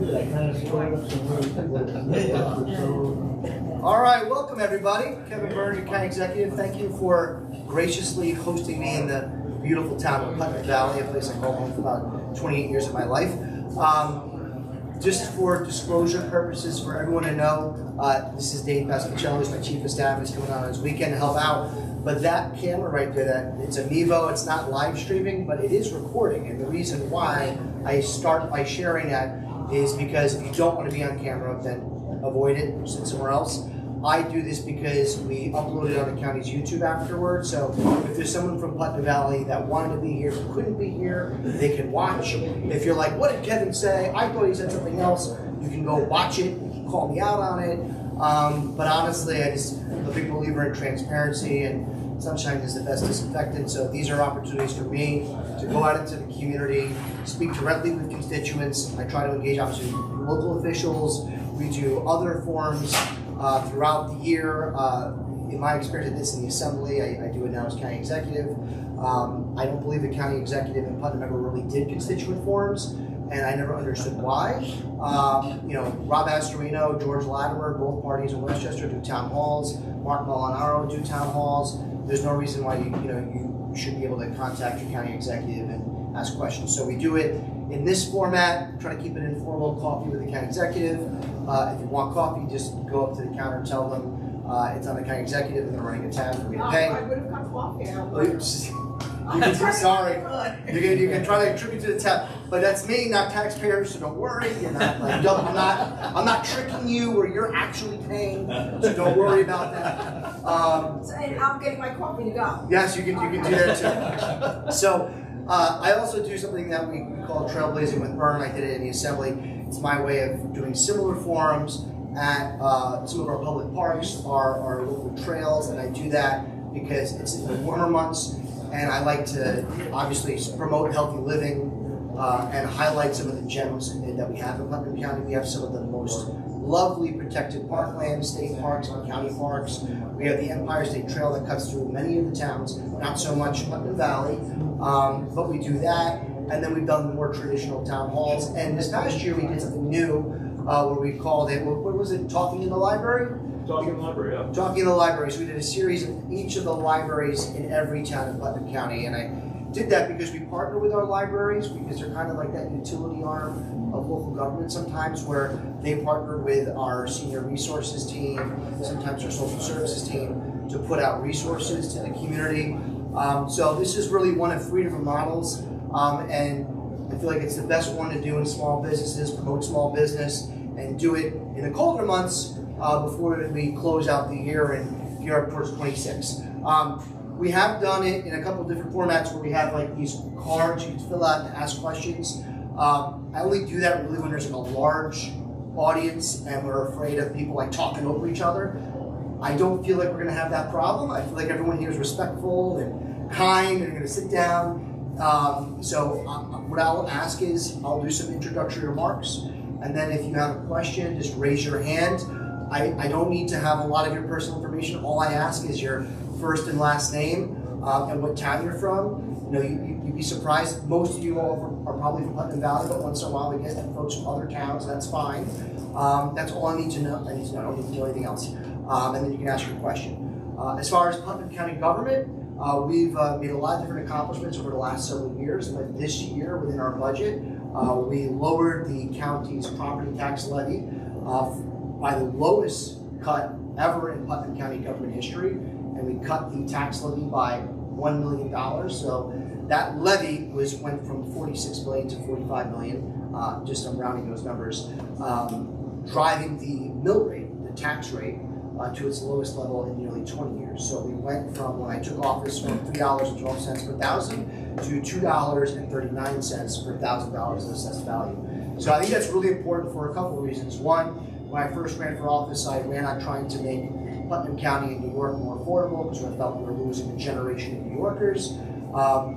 All right, welcome everybody. Kevin Byrne, your county executive. Thank you for graciously hosting me in the beautiful town of Putnam Valley, a place I call home for about 28 years of my life. Just for disclosure purposes, for everyone to know, this is Dave Pasquicelli, who's my chief of staff. He's coming on his weekend to help out. But that camera right there, it's a Mevo. It's not live streaming, but it is recording. And the reason why I start by sharing that is because if you don't want to be on camera, then avoid it, sit somewhere else. I do this because we upload it on the county's YouTube afterwards. So if there's someone from Putnam Valley that wanted to be here but couldn't be here, they can watch. If you're like, what did Kevin say? I thought he said something else. You can go watch it. You can call me out on it. But honestly, I'm a big believer in transparency, and sunshine is the best disinfectant. So these are opportunities for me to go out into the community, speak directly with constituents. I try to engage obviously local officials. We do other forums throughout the year. In my experience, I did this in the assembly. I do it now as county executive. I don't believe the county executive in Putnam ever really did constituent forums, and I never understood why. Rob Astorino, George Latimer, both parties in Westchester do town halls. Mark Molinaro do town halls. There's no reason why you should be able to contact your county executive and ask questions. So we do it in this format. Try to keep it informal. Coffee with the county executive. If you want coffee, just go up to the counter and tell them it's on the county executive and they're running a tab for me to pay. I would have got coffee. Sorry. You can try to attribute to the tab, but that's me, not taxpayers. So don't worry. You're not like I'm not tricking you, or you're actually paying. So don't worry about that. And I'm getting my coffee to go. Yes, you can do that too. So I also do something that we call Trailblazing with Byrne. I did it in the assembly. It's my way of doing similar forums at some of our public parks, our local trails, and I do that because it's in the warmer months. And I like to obviously promote healthy living and highlight some of the gems that we have in Putnam County. We have some of the most lovely protected parklands, state parks, and county parks. We have the Empire State Trail that cuts through many of the towns, not so much Putnam Valley, but we do that. And then we've done more traditional town halls. And this past year we did something new where we called it, what was it, Talking in the Library? Talking in the library, yeah. Talking in the library. So we did a series of each of the libraries in every town in Putnam County, and I did that because we partner with our libraries because they're kind of like that utility arm of local government sometimes, where they partner with our senior resources team, sometimes our social services team, to put out resources to the community. So this is really one of 3 different models, and I feel like it's the best one to do in small businesses, promote small business, and do it in the colder months before we close out the year and gear up towards 26. We have done it in a couple different formats where we have like these cards you can fill out and ask questions. I only do that really when there's like a large audience and we're afraid of people like talking over each other. I don't feel like we're gonna have that problem. I feel like everyone here is respectful and kind and gonna sit down. So what I'll ask is I'll do some introductory remarks, and then if you have a question, just raise your hand. I don't need to have a lot of your personal information. All I ask is your first and last name and what town you're from. You'd be surprised. Most of you all are probably from Putnam Valley, but once in a while we get folks from other towns. That's fine. That's all I need to know. I don't need to know anything else. And then you can ask your question. As far as Putnam County government, we've made a lot of different accomplishments over the last several years. But this year, within our budget, we lowered the county's property tax levy by the lowest cut ever in Putnam County government history, and we cut the tax levy by $1 million. So that levy went from 46 million to 45 million. Just I'm rounding those numbers, driving the mill rate, the tax rate, to its lowest level in nearly 20 years. So we went from, when I took office, from $3.12 per thousand to $2.39 per $1,000 of assessed value. So I think that's really important for a couple of reasons. One, when I first ran for office, I ran on trying to make Putnam County and New York more affordable because I felt we were losing a generation of New Yorkers.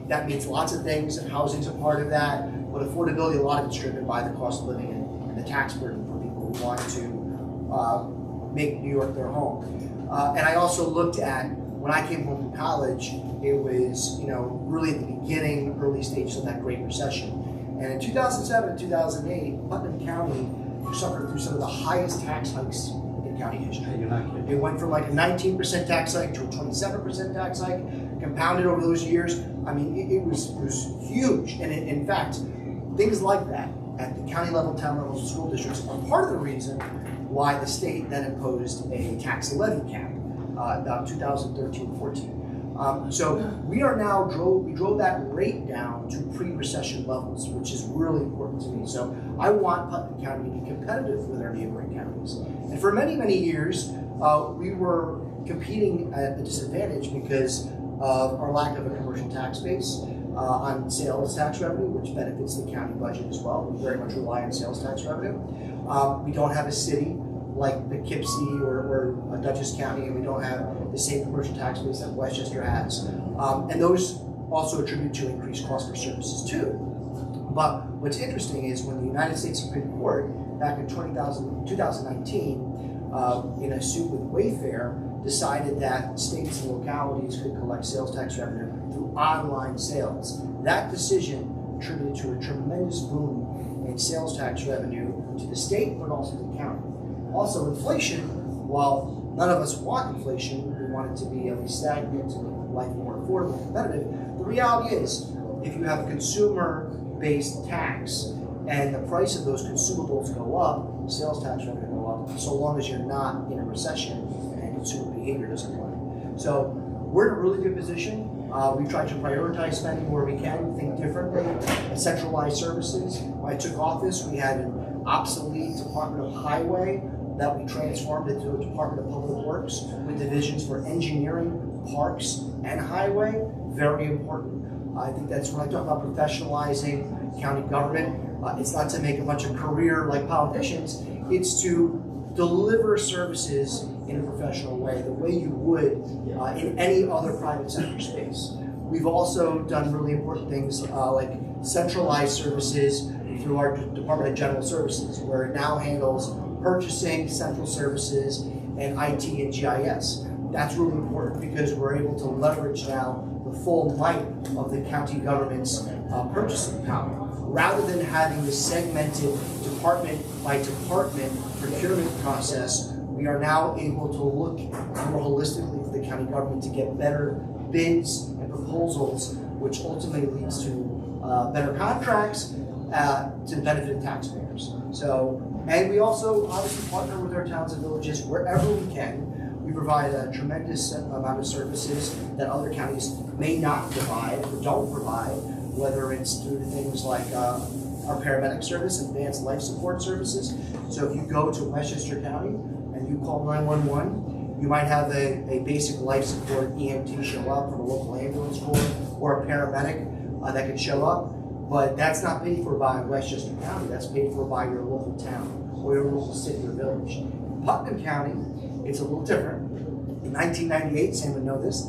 That means lots of things, and housing's a part of that, but affordability, a lot of it's driven by the cost of living and the tax burden for people who want to make New York their home. And I also looked at, when I came home from college, it was really at the beginning, early stages of that Great Recession. And in 2007 and 2008, Putnam County suffered through some of the highest tax hikes in county history. You're not kidding. It went from like a 19% tax hike to a 27% tax hike, compounded over those years. I mean, it was huge. And in fact, things like that at the county level, town level, school districts are part of the reason why the state then imposed a tax levy cap about 2013-14. So we are now we drove that rate down to pre-recession levels, which is really important to me. So I want Putnam County to be competitive with our neighboring counties. And for many, many years, we were competing at a disadvantage because of our lack of a commercial tax base on sales tax revenue, which benefits the county budget as well. We very much rely on sales tax revenue. We don't have a city like Poughkeepsie or Dutchess County, and we don't have the same commercial tax base that Westchester has. And those also attribute to increased cost for services too. But what's interesting is when the United States Supreme Court, back in 2019, in a suit with Wayfair, decided that states and localities could collect sales tax revenue through online sales. That decision contributed to a tremendous boom in sales tax revenue to the state, but also to the county. Also, inflation, while none of us want inflation, we want it to be at least stagnant to make life more affordable and competitive. The reality is, if you have a consumer-based tax and the price of those consumables go up, sales tax revenue go up, so long as you're not in a recession and consumer behavior doesn't rise. So we're in a really good position. We've tried to prioritize spending where we can, think differently, and centralize services. When I took office, we had an obsolete Department of Highway that we transformed into a Department of Public Works with divisions for engineering, parks, and highway. Very important. I think that's when I talk about professionalizing county government. It's not to make a bunch of career like politicians, it's to deliver services in a professional way, the way you would in any other private sector space. We've also done really important things like centralized services through our Department of General Services, where it now handles purchasing, central services, and IT and GIS. That's really important because we're able to leverage now the full might of the county government's purchasing power. Rather than having the segmented department by department procurement process, we are now able to look more holistically for the county government to get better bids and proposals, which ultimately leads to better contracts to the benefit of taxpayers. And we also obviously partner with our towns and villages wherever we can. We provide a tremendous amount of services that other counties may not provide or don't provide, whether it's through things like our paramedic service, advanced life support services. So if you go to Westchester County and you call 911, you might have a basic life support EMT show up from a local ambulance corps or a paramedic that can show up. But that's not paid for by Westchester County, that's paid for by your local town or your local city or village. In Putnam County, it's a little different. In 1998, Sam would know this,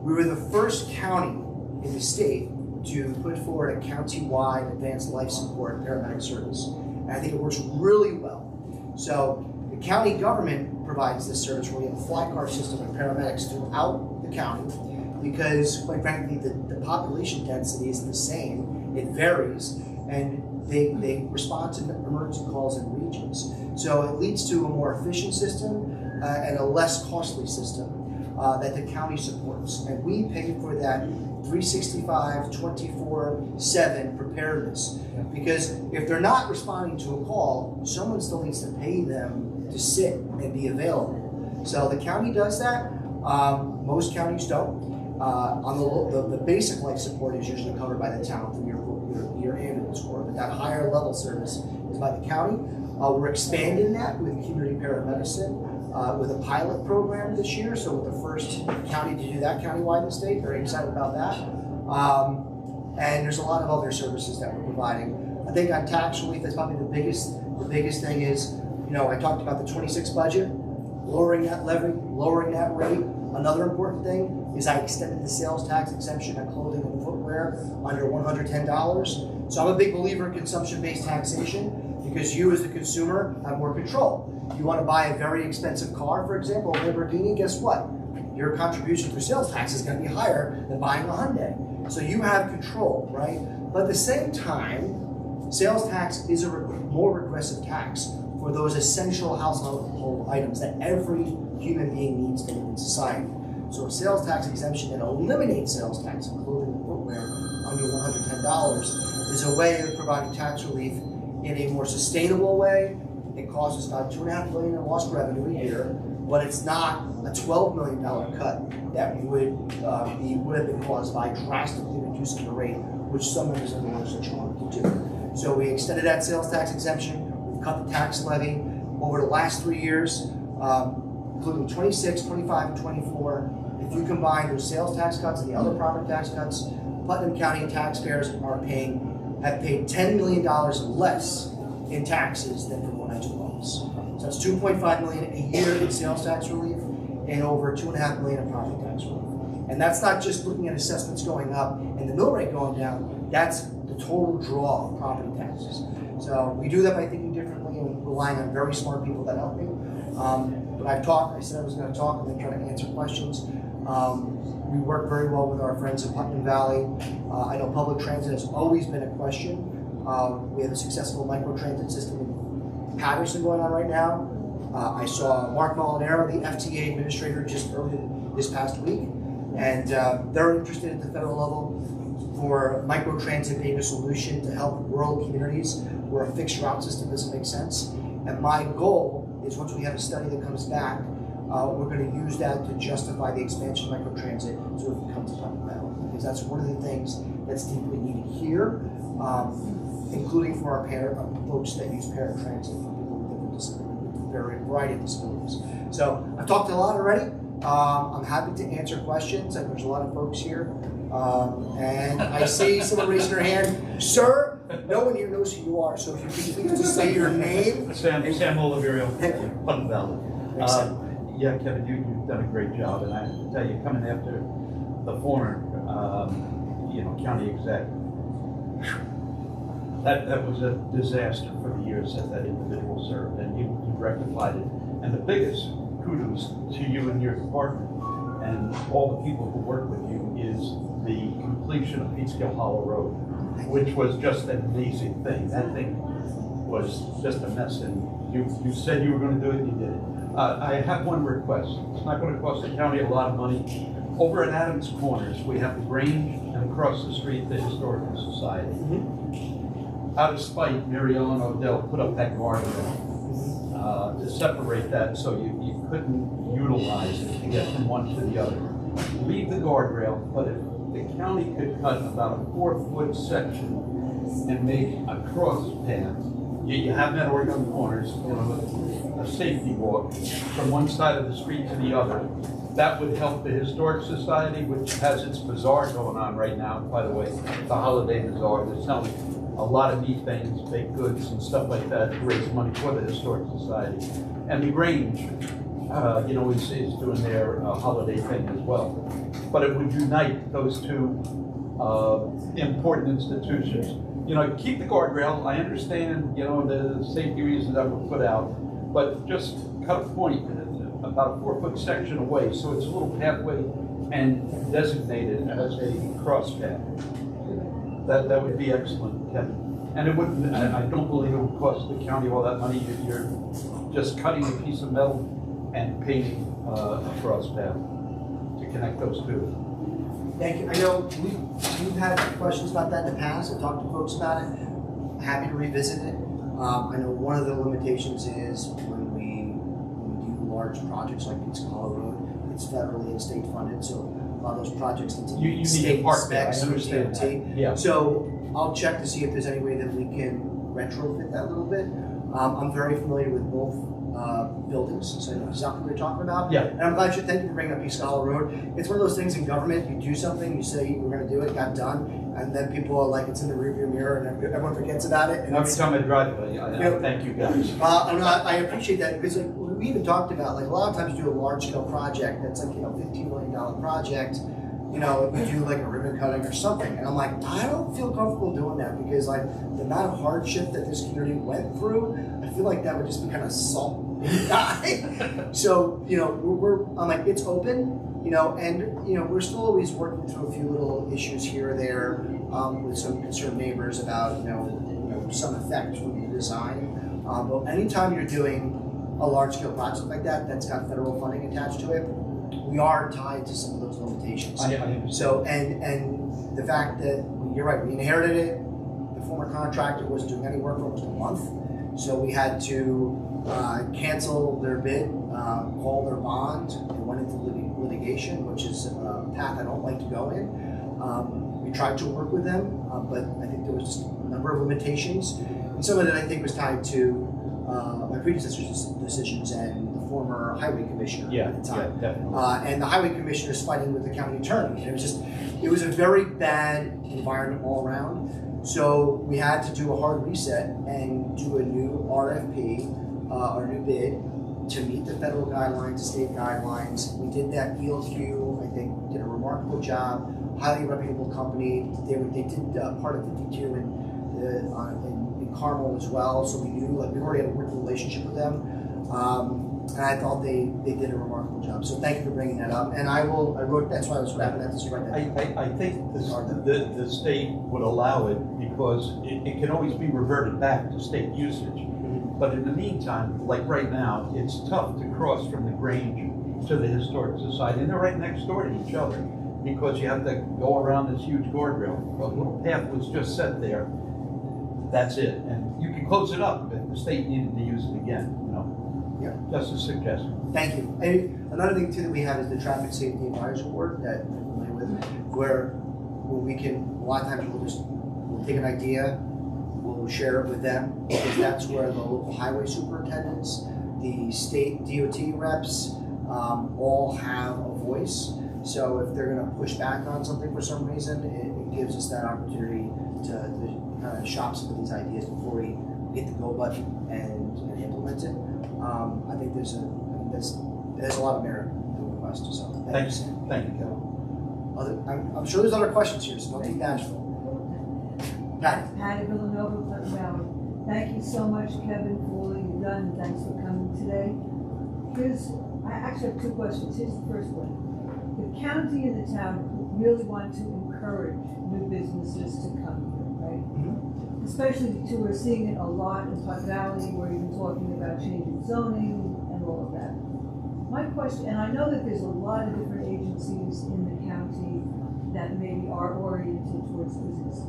we were the first county in the state to put forward a county-wide advanced life support paramedic service. And I think it works really well. So the county government provides this service where we have a fly car system of paramedics throughout the county, because quite frankly, the population density isn't the same, it varies, and they respond to emergency calls in regions. So it leads to a more efficient system and a less costly system that the county supports. And we pay for that 365, 24/7 preparedness. Because if they're not responding to a call, someone still needs to pay them to sit and be available. So the county does that, most counties don't. On the basic life support is usually covered by the town through your ambulance corps, but that higher level service is by the county. We're expanding that with community paramedicine with a pilot program this year, so we're the first county to do that countywide in the state. Very excited about that. And there's a lot of other services that we're providing. I think on tax relief, that's probably the biggest thing is, I talked about the 26 budget, lowering that levy, lowering that rate. Another important thing is I extended the sales tax exemption on clothing and footwear under $110. So I'm a big believer in consumption-based taxation because you as the consumer have more control. You want to buy a very expensive car, for example, a Lamborghini, guess what? Your contribution through sales tax is going to be higher than buying a Hyundai. So you have control, right? But at the same time, sales tax is a more regressive tax for those essential household items that every human being needs to live in society. So a sales tax exemption that eliminates sales tax on clothing and footwear under $110 is a way of providing tax relief in a more sustainable way. It causes about $2.5 million in lost revenue a year, but it's not a $12 million cut that would have been caused by drastically reducing the rate, which some members of the legislature wanted to do. So we extended that sales tax exemption. We've cut the tax levy over the last 3 years, including 26, 25, and 24. If you combine those sales tax cuts and the other property tax cuts, Putnam County taxpayers have paid $10 million less in taxes than from when I took office. So that's $2.5 million a year in sales tax relief and over $2.5 million in property tax relief. And that's not just looking at assessments going up and the mill rate going down, that's the total draw of property taxes. So we do that by thinking differently and relying on very smart people that help me. But I've talked, I said I was going to talk and then try to answer questions. We work very well with our friends in Putnam Valley. I know public transit has always been a question. We have a successful microtransit system in Patterson going on right now. I saw Mark Molinaro, the FTA administrator, just earlier this past week, and they're interested at the federal level for microtransit being a solution to help rural communities where a fixed route system doesn't make sense. And my goal is once we have a study that comes back, we're going to use that to justify the expansion of microtransit so it can come to Putnam Valley, because that's one of the things that's deeply needed here, including for our folks that use paratransit, for people with different disabilities, with a variety of disabilities. So I've talked a lot already. I'm happy to answer questions, and there's a lot of folks here. And I see someone raising their hand. Sir, no one here knows who you are, so if you could please just say your name. Sam Oliverio, Thank you. Putnam Valley. Thanks, Sam. Yeah, Kevin, you've done a great job, and I have to tell you, coming after the former, county exec, that was a disaster for the years that individual served, and you rectified it. And the biggest kudos to you and your department and all the people who work with you is the completion of Peekskill Hollow Road, which was just an amazing thing. That thing was just a mess, and you said you were going to do it, and you did it. I have one request. It's not going to cost the county a lot of money. Over at Adams Corners, we have the Grange, and across the street, the Historical Society. Mm-hmm. Out of spite, Mary Ellen Odell put up that guardrail to separate that so you couldn't utilize it to get from one to the other. Leave the guardrail, but if the county could cut about a 4-foot section and make a cross path. You have that Oregon Corners, a safety walk from one side of the street to the other. That would help the Historic Society, which has its bazaar going on right now, by the way, the holiday bazaar. They're selling a lot of neat things, baked goods and stuff like that to raise money for the Historic Society. And the Grange, is doing their holiday thing as well. But it would unite those two important institutions. Keep the guardrail. I understand, the safety reasons that were put out, but just cut a point about a 4-foot section away so it's a little pathway and designated as a cross path. That would be excellent, Kevin. And it wouldn't, I don't believe it would cost the county all that money. You're just cutting a piece of metal and painting a cross path to connect those two. Thank you. I know we've had questions about that in the past. I've talked to folks about it. Happy to revisit it. I know one of the limitations is when we do large projects like Peekskill Hollow Road, it's federally and state funded, so a lot of those projects need to You state need a park there. I specs or understand DOT. that. Yeah. So I'll check to see if there's any way that we can retrofit that a little bit. I'm very familiar with both buildings, so I know exactly what you're talking about. Yeah. And I'm glad you thank you for bringing up Peekskill Hollow Road. It's one of those things in government, you do something, you say we're going to do it, got done, and then people are like, it's in the rearview mirror, and everyone forgets about it. And Every time I drive it, I thank you guys. I appreciate that, because we even talked about, a lot of times you do a large scale project that's $15 million project, you do like a ribbon cutting or something, and I'm like, I don't feel comfortable doing that, because the amount of hardship that this community went through, I feel like that would just be kind of salt. So, I'm like, it's open. We're still always working through a few little issues here or there with some concerned neighbors about, some effect from the design. But anytime you're doing a large-scale project like that, that's got federal funding attached to it, we are tied to some of those limitations. I understand. So, and the fact that, you're right, we inherited it, the former contractor wasn't doing any work for almost a month, so we had to cancel their bid, call their bond, and went into litigation, which is a path I don't like to go in. We tried to work with them, but I think there was just a number of limitations, and some of it I think was tied to my predecessor's decisions and the former highway commissioner at the time. Yeah, definitely. And the highway commissioner is fighting with the county attorney. And it was a very bad environment all around. So we had to do a hard reset and do a new RFP, or new bid, to meet the federal guidelines, the state guidelines. We did that. ELQ, I think, did a remarkable job. Highly reputable company. They did part of 52 in Carmel as well. So we knew, we already had a working relationship with them. And I thought they did a remarkable job. So thank you for bringing that up. And I wrote, that's why I was wrapping that this right now. I think the state would allow it because it can always be reverted back to state usage. But in the meantime, like right now, it's tough to cross from the Grange to the Historic Society, and they're right next door to each other because you have to go around this huge guardrail. A little path was just set there. That's it, and you can close it up if the state needed to use it again. Yeah. Just a suggestion. Thank you. And another thing too that we have is the Traffic Safety Advisory Board that we're familiar with, where we can, a lot of times we'll take an idea, we'll share it with them, because that's where the local highway superintendents, the state DOT reps, all have a voice. So if they're going to push back on something for some reason, it gives us that opportunity to kind of shop some of these ideas before we hit the go button and implement it. I think there's a lot of merit in the request. So Thank you, Kevin. I'm sure there's other questions here, so don't be bashful. Patty Villanova, Pleasant Valley. Thank you so much, Kevin, for all you've done, and thanks for coming today. I actually have two questions. Here's the first one. The county and the town really want to encourage new businesses to come here, right? Mm-hmm. Especially too, we're seeing it a lot in Putt Valley, where you've been talking about changing zoning and all of that. My question, and I know that there's a lot of different agencies in the county that maybe are oriented towards business.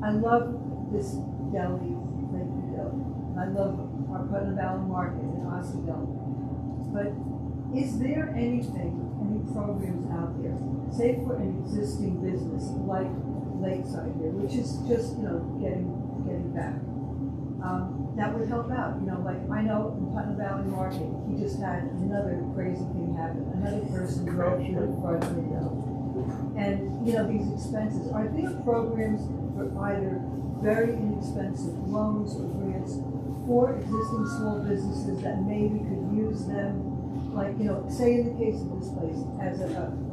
I love this deli, Lakeview Deli. I love our Putt Valley Market and Ossie Deli. But is there any programs out there, say for an existing business like Lakeside here, which is just, getting back, that would help out. Like I know in Putnam Valley Market, he just had another crazy thing happen. Another person drove through the front window. And, these expenses, are there programs for either very inexpensive loans or grants for existing small businesses that maybe could use them, like, say in the case of this place, as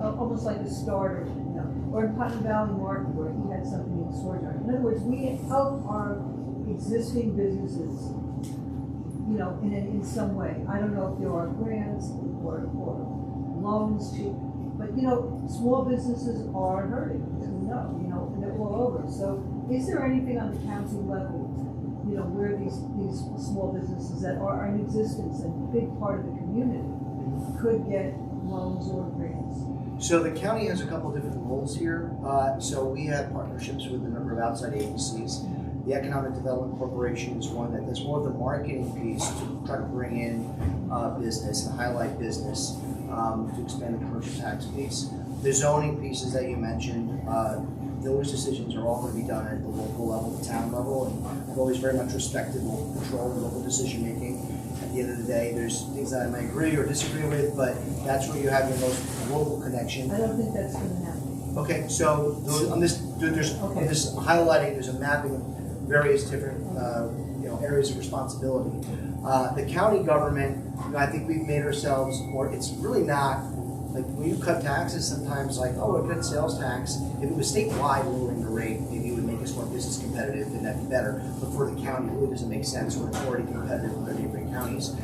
almost like a starter, or in Putnam Valley Market where he had something in the storage yard. In other words, we help our existing businesses, in some way. I don't know if there are grants or loans but small businesses are hurting, as we know, and they're all over. So is there anything on the county level, where these small businesses that are in existence and a big part of the community could get loans or grants? So the county has a couple different roles here. So we have partnerships with a number of outside agencies. The Economic Development Corporation is one that does more of the marketing piece to try to bring in business and highlight business to expand the commercial tax piece. The zoning pieces that you mentioned, those decisions are all going to be done at the local level, the town level, and I've always very much respected local control and local decision making. At the end of the day, there's things that I might agree or disagree with, but that's where you have your most local connection. I don't think that's going to happen. Okay, so I'm just highlighting. There's a mapping of various different areas of responsibility. The county government, I think we've made ourselves more. It's really not like when you cut taxes. Sometimes like, a good sales tax. If it was statewide lowering the rate, maybe it would make us more business competitive, and that'd be better. But for the county, it really doesn't make sense when it's already competitive with the neighboring counties.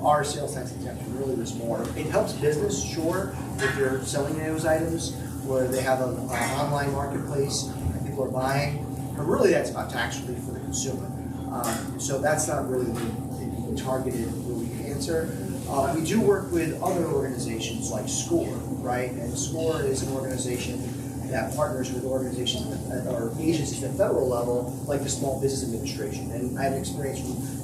our sales tax exemption really was more, it helps business, sure, if you're selling those items, where they have an online marketplace and people are buying, but really that's about tax relief for the consumer. So that's not really the targeted relief answer. We do work with other organizations like SCORE, right? And SCORE is an organization that partners with organizations or agencies at the federal level, like the Small Business Administration. And I have experience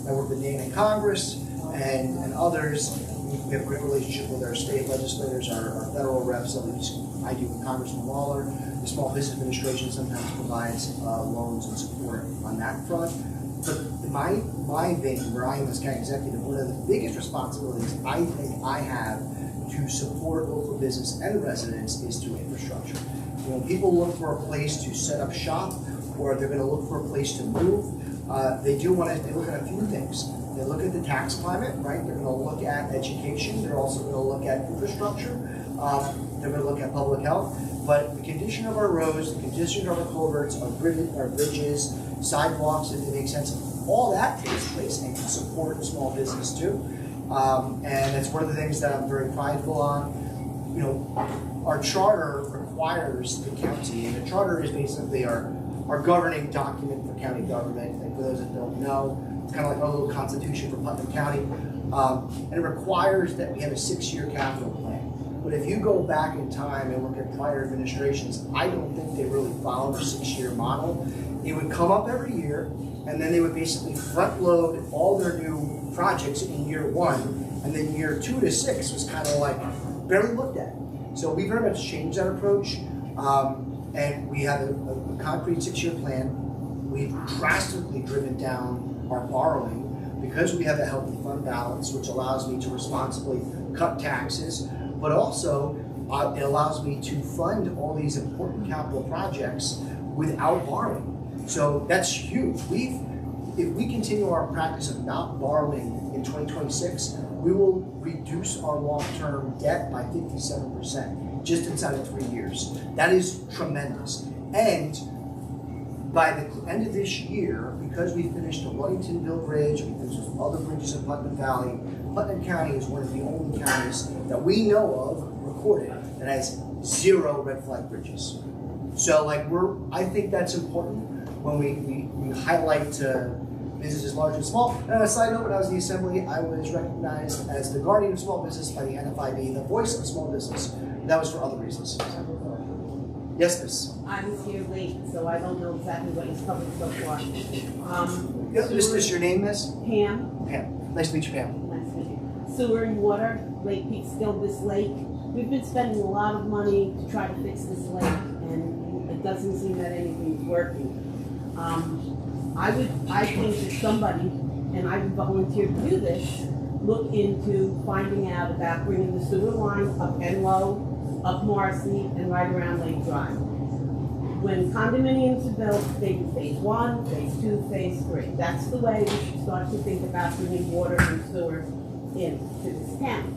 I work with Dana in Congress and others. We have a great relationship with our state legislators, our federal reps, at least I do with Congressman Waller. The Small Business Administration sometimes provides loans and support on that front. But in my vein, where I am as county executive, one of the biggest responsibilities I think I have to support local business and residents is through infrastructure. When people look for a place to set up shop, or they're going to look for a place to move, they look at a few things. They look at the tax climate, right? They're going to look at education. They're also going to look at infrastructure. They're going to look at public health. But the condition of our roads, the condition of our culverts, our bridges, sidewalks, if they make sense, all that takes place and can support small business too. And that's one of the things that I'm very prideful on. You know, our charter requires the county, and the charter is basically our governing document for county government. And for those that don't know, it's kind of like our little constitution for Putnam County. And it requires that we have a 6-year capital plan. But if you go back in time and look at prior administrations, I don't think they really followed a 6-year model. It would come up every year, and then they would basically front load all their new projects in year 1, and then year 2 to 6 was kind of like barely looked at. So we very much changed that approach, and we have a concrete 6-year plan. We've drastically driven down our borrowing because we have a healthy fund balance, which allows me to responsibly cut taxes, but also it allows me to fund all these important capital projects without borrowing. So that's huge. If we continue our practice of not borrowing in 2026, we will reduce our long-term debt by 57% just inside of 3 years. That is tremendous. And by the end of this year, because we finished the Ludingtonville Bridge, we finished other bridges in Putnam Valley, Putnam County is one of the only counties that we know of recorded that has 0 red flag bridges. So I think that's important when we highlight businesses large and small. And on a side note, when I was in the assembly, I was recognized as the guardian of small business by the NFIB, the voice of small business. That was for other reasons. Yes, miss. I was here late, so I don't know exactly what he's covered so far. Miss, your name, miss? Pam. Pam. Nice to meet you, Pam. Nice to meet you. Sewer and water, Lake Peekskill, this lake. We've been spending a lot of money to try to fix this lake, and it doesn't seem that anything's working. I think that somebody, and I would volunteer to do this, look into finding out about bringing the sewer line up Enloe, up Marcy, and right around Lake Drive. When condominiums are built, they do phase 1, phase 2, phase 3. That's the way we should start to think about bringing water and sewer into this town.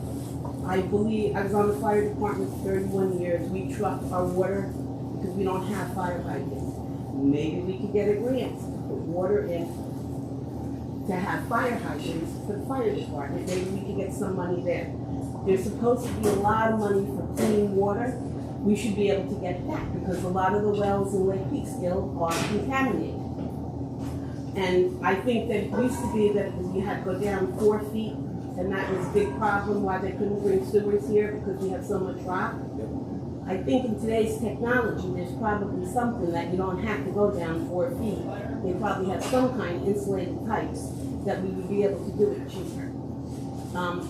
I believe, I was on the fire department for 31 years. We truck our water because we don't have fire hydrants. Maybe we could get a grant to put water in to have fire hydrants for the fire department. Maybe we could get some money there. There's supposed to be a lot of money for clean water. We should be able to get that because a lot of the wells in Lake Peekskill are contaminated. And I think that it used to be that you had to go down 4 feet, and that was a big problem why they couldn't bring sewers here because we have so much rock. I think in today's technology, there's probably something that you don't have to go down 4 feet. They probably have some kind of insulated pipes that we would be able to do it cheaper.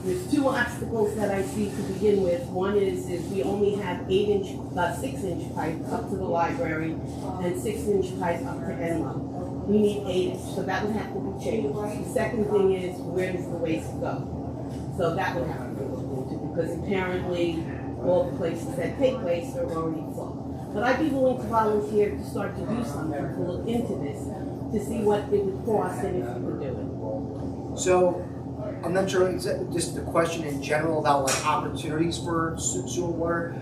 There's 2 obstacles that I see to begin with. One is we only have 6-inch pipe up to the library and 6-inch pipe up to Enloe. We need 8-inch, so that would have to be changed. The second thing is, where does the waste go? So that would have to be looked into because apparently all the places that take waste are already full. But I'd be willing to volunteer to start to do something, to look into this, to see what it would cost and if we could do it. So, I'm not sure, just the question in general about opportunities for sewer water.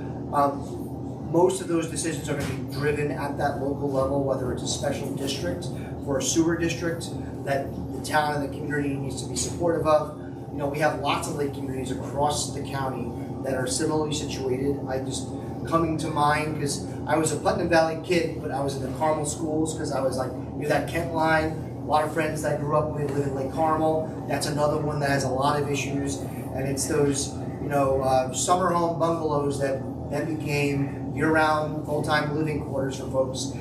Most of those decisions are going to be driven at that local level, whether it's a special district or a sewer district that the town and the community needs to be supportive of. you know, we have lots of lake communities across the county that are similarly situated. I just coming to mind because I was a Putnam Valley kid, but I was in the Carmel schools because I was like near that Kent line. A lot of friends that I grew up with live in Lake Carmel. That's another one that has a lot of issues, and it's those, you know, summer home bungalows that then became year-round, full-time living quarters for folks.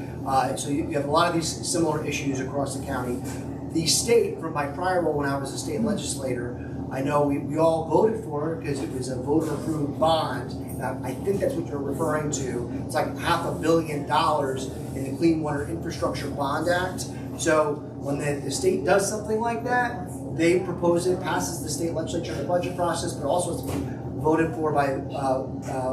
So you have a lot of these similar issues across the county. The state, from my prior role when I was a state legislator, I know we all voted for it because it was a voter-approved bond. I think that's what you're referring to. It's like $500 million in the Clean Water Infrastructure Bond Act. So when the state does something like that, they propose it, passes the state legislature in the budget process, but also has to be voted for by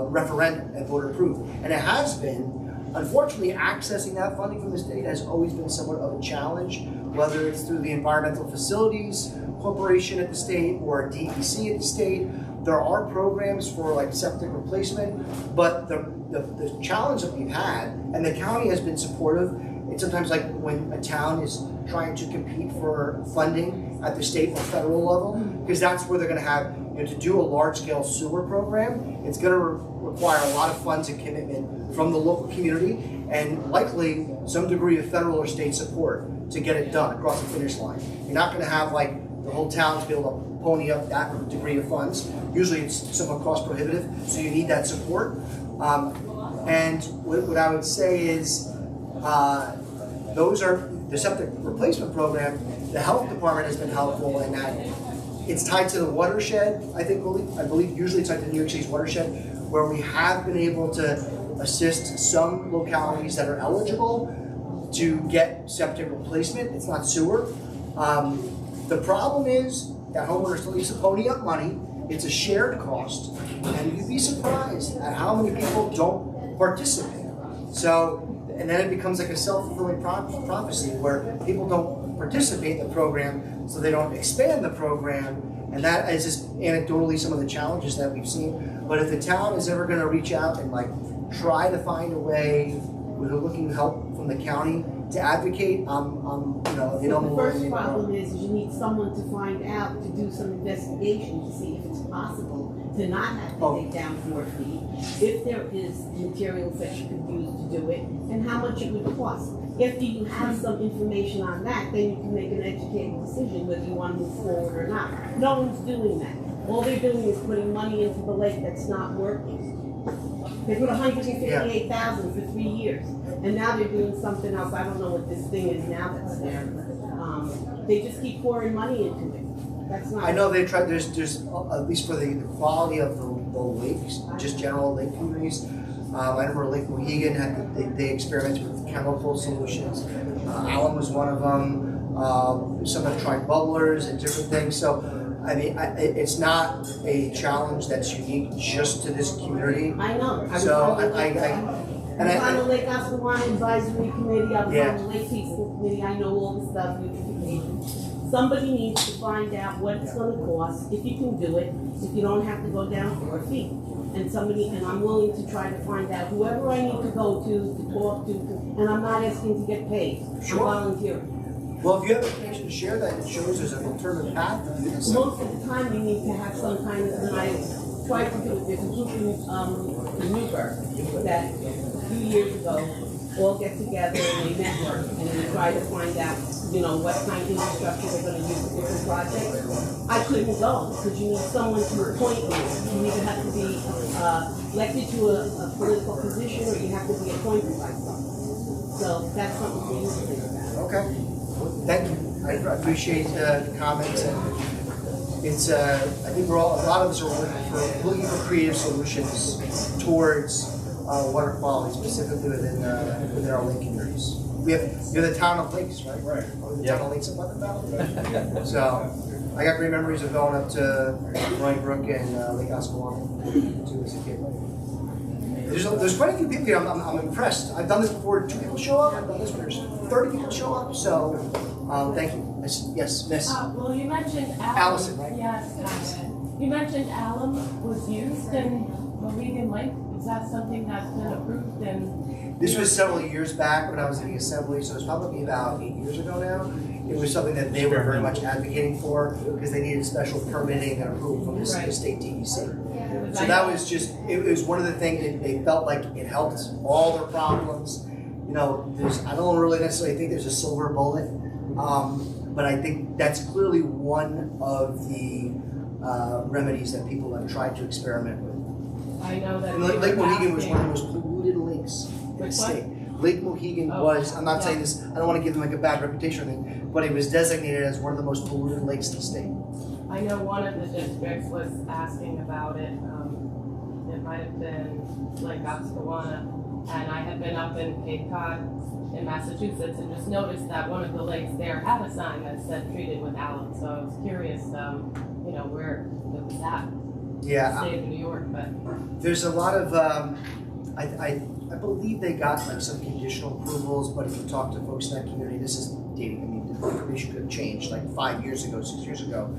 referendum and voter approved. And it has been. Unfortunately, accessing that funding from the state has always been somewhat of a challenge, whether it's through the Environmental Facilities Corporation at the state or DEC at the state. There are programs for like septic replacement, but the challenge that we've had, and the county has been supportive, it's sometimes like when a town is trying to compete for funding at the state or federal level, because that's where they're going to have, you know, to do a large-scale sewer program, it's going to require a lot of funds and commitment from the local community, and likely some degree of federal or state support to get it done across the finish line. You're not going to have like the whole town to be able to pony up that degree of funds. Usually it's somewhat cost prohibitive, so you need that support. And what I would say is, those are the septic replacement program. The health department has been helpful in that it's tied to the watershed. I believe usually it's tied to New York City's watershed, where we have been able to assist some localities that are eligible to get septic replacement. It's not sewer. The problem is that homeowners still need to pony up money. It's a shared cost, and you'd be surprised at how many people don't participate. So, and then it becomes like a self-fulfilling prophecy where people don't participate in the program, so they don't expand the program, and that is just anecdotally some of the challenges that we've seen. But if the town is ever going to reach out and like try to find a way, we're looking help from the county to advocate. You know, The first problem is you need someone to find out, to do some investigation to see if it's possible to not have to dig down 4 feet, if there is materials that you could use to do it, and how much it would cost. After you have some information on that, then you can make an educated decision whether you want to move forward or not. No one's doing that. All they're doing is putting money into the lake that's not working. They put $158,000 for 3 years, and now they're doing something else. I don't know what this thing is now that's there. They just keep pouring money into it. That's not. I know they tried. There's at least for the quality of the lakes, just general lake communities. I remember Lake Mohegan had they experimented with chemical solutions. Allen was one of them. Some have tried bubblers and different things. So, I mean, it's not a challenge that's unique just to this community. I know. I was on the Lake Osceola Advisory Committee. I was on the Lake Peaceful Committee. I know all the stuff, beautification. Somebody needs to find out what it's going to cost, if you can do it, if you don't have to go down 4 feet. And I'm willing to try to find out whoever I need to go to talk to, and I'm not asking to get paid. Sure. I'm volunteering. Well, if you have information to share that, it shows there's an alternative path to do this. Most of the time, you need to have some kind of, and I tried to do it, there's a group in Newburgh that a few years ago all get together and they network and they try to find out, you know, what kind of infrastructure they're going to use for different projects. I couldn't go because you need someone to appoint you. You either have to be elected to a political position or you have to be appointed by someone. So that's something for you to think about. Okay. Thank you. I appreciate the comments, and it's I think a lot of us are looking for creative solutions towards water quality, specifically within our lake communities. You're the town of lakes, right? Right. The town of lakes in Putnam Valley. So I got great memories of going up to Roaring Brook and Lake Osceola too as a kid. There's quite a few people here. I'm impressed. I've done this before. 2 people show up. I've done this where there's 30 people show up. So thank you. Yes, Miss. Well, you mentioned Allison, right? Yes, Allison. You mentioned alum was used in Mohegan Lake. Is that something that's been approved? And This was several years back when I was in the assembly, so it's probably about 8 years ago now. it was something that they were very much advocating for because they needed special permitting and approval from the Right. state DEC. Because So I that know- was just, it was one of the things, they felt like it helped all their problems. You know, I don't really necessarily think there's a silver bullet, but I think that's clearly one of the remedies that people have tried to experiment with. I know that. And they Lake were Mohegan was one of the asking- most polluted lakes in the Which state. Lake Mohegan Oh, was, I'm not yeah. saying this, I don't want to give them like a bad reputation or anything, but it was designated as one of the most polluted lakes in the state. I know one of the districts was asking about it. It might have been Lake Oscawana, and I had been up in Cape Cod in Massachusetts and just noticed that one of the lakes there had a sign that said treated with alum. So I was curious, you know, where it was at. Yeah, State of New York, but there's a lot of, I believe they got like some conditional approvals, but if you talk to folks in that community, this is dating, I mean, the information could have changed like 5 years ago, 6 years ago.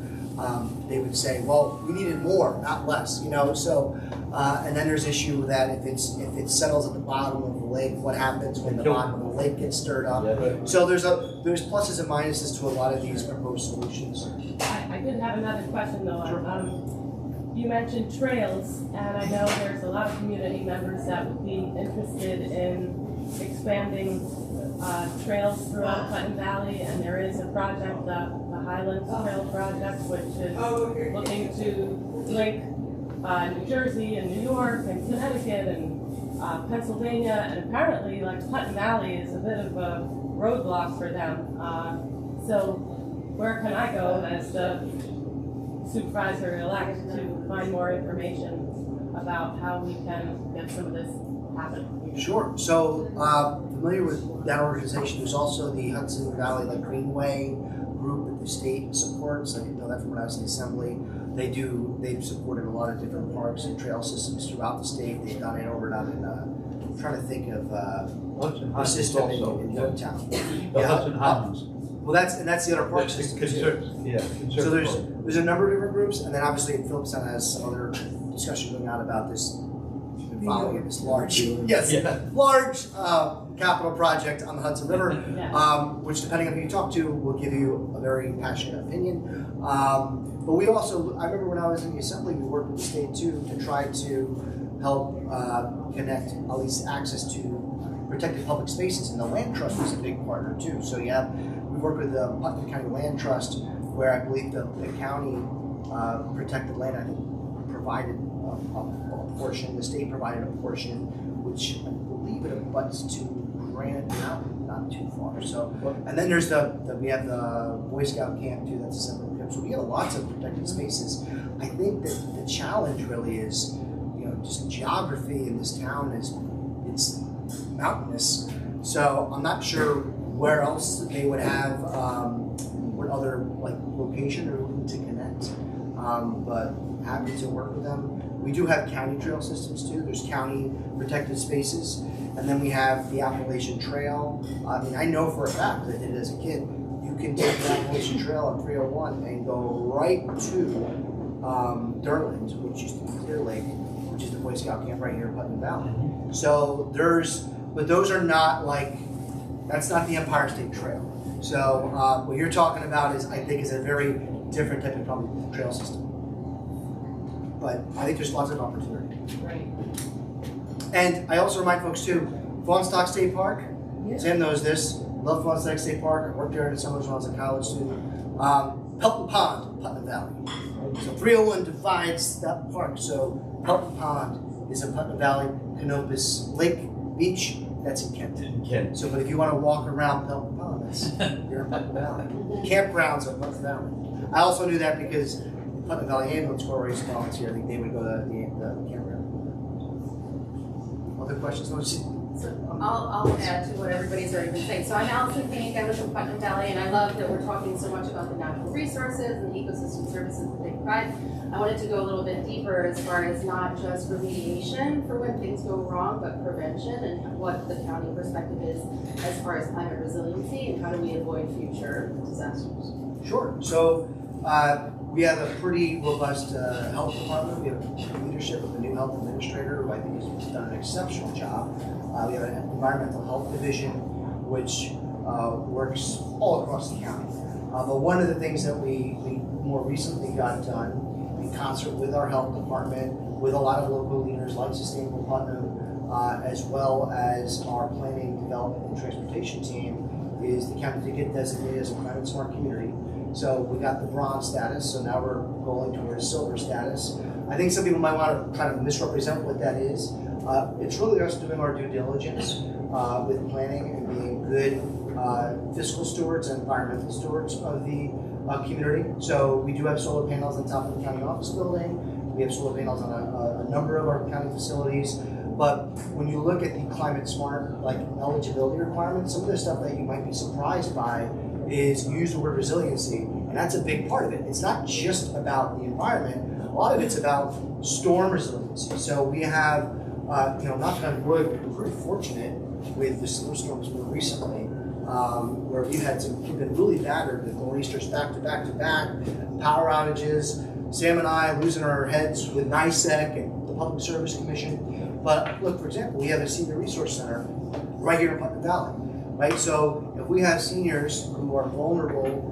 They would say, well, we needed more, not less, you know, so, and then there's issue that if it settles at the bottom of the lake, what happens when the bottom of the lake gets stirred up? So there's pluses and minuses to a lot of these proposed solutions. I did have another question though. You mentioned trails, and I know there's a lot of community members that would be interested in expanding trails throughout Putnam Valley, and there is a project, the Highlands Trail Project, which is looking to link New Jersey and New York and Connecticut and Pennsylvania, and apparently like Putnam Valley is a bit of a roadblock for them. So where can I go as the supervisor-elect to find more information about how we can get some of this happening? Sure. So, familiar with that organization, there's also the Hudson Valley like Greenway group that the state supports. I didn't know that from when I was in the assembly. They've supported a lot of different parks and trail systems throughout the state. They've done it over down in, I'm trying to think of the system in Yorktown. The Hudson Highlands. Well, that's the other park system too. So there's a number of different groups, and then obviously Phillipstown has some other discussion going on about this. Following it, this large, large capital project on the Hudson River, which depending on who you talk to will give you a very passionate opinion. But we also, I remember when I was in the assembly, we worked with the state too to try to help connect at least access to protected public spaces, and the land trust is a big partner too. So we worked with the Putnam County Land Trust, where I believe the county protected land, I think, provided a portion, the state provided a portion, which I believe it abuts to Granite Mountain, not too far. So, and then there's we have the Boy Scout camp too, that's a separate camp. So we have lots of protected spaces. I think that the challenge really is, you know, just geography in this town it's mountainous. So I'm not sure where else they would have, what other like location they're looking to connect. But happy to work with them. We do have county trail systems too. There's county protected spaces, and then we have the Appalachian Trail. I mean, I know for a fact that I did it as a kid. You can take the Appalachian Trail on 301 and go right to Durland, which used to be Clear Lake, which is the Boy Scout camp right here in Putnam Valley. So but those are not like, that's not the Empire State Trail. So what you're talking about is, I think, is a very different type of probably trail system. But I think there's lots of opportunity. Right. And I also remind folks too, Fawnstock State Park, Yeah. Sam knows this, love Fawnstock State Park, I worked there in the summers when I was a college student. Pelton Pond, Putnam Valley. So 301 divides that park, so Pelton Pond is in Putnam Valley, Canopus Lake Beach, that's in Kent. So, but if you want to walk around Pelton Pond, you're in Putnam Valley. Campgrounds are Putnam Valley. I also knew that because Putnam Valley Ambulance Corps used to volunteer. I think they would go to the campground. Other questions? So I'll add to what everybody's already been saying. So I'm Allison Fink, I live in Putnam Valley, and I love that we're talking so much about the natural resources and the ecosystem services that they provide. I wanted to go a little bit deeper as far as not just remediation for when things go wrong, but prevention and what the county perspective is as far as climate resiliency and how do we avoid future disasters. Sure. So we have a pretty robust health department. We have leadership of the new health administrator, who I think has done an exceptional job. We have an environmental health division, which works all across the county. But one of the things that we more recently got done in concert with our health department, with a lot of local leaders like Sustainable Putnam, as well as our planning, development, and transportation team, is the county to get designated as a climate smart community. So we got the bronze status, so now we're going towards silver status. I think some people might want to kind of misrepresent what that is. It's really us doing our due diligence with planning and being good fiscal stewards and environmental stewards of the community. So we do have solar panels on top of the county office building. We have solar panels on a number of our county facilities. But when you look at the climate smart like eligibility requirements, some of the stuff that you might be surprised by is use the word resiliency, and that's a big part of it. It's not just about the environment. A lot of it's about storm resiliency. So we have, knock on wood, we're pretty fortunate with the snowstorms more recently, where we've been really battered with nor'easters back to back to back, power outages, Sam and I losing our heads with NICEC and the Public Service Commission. But look, for example, we have a senior resource center right here in Putnam Valley, right? So if we have seniors who are vulnerable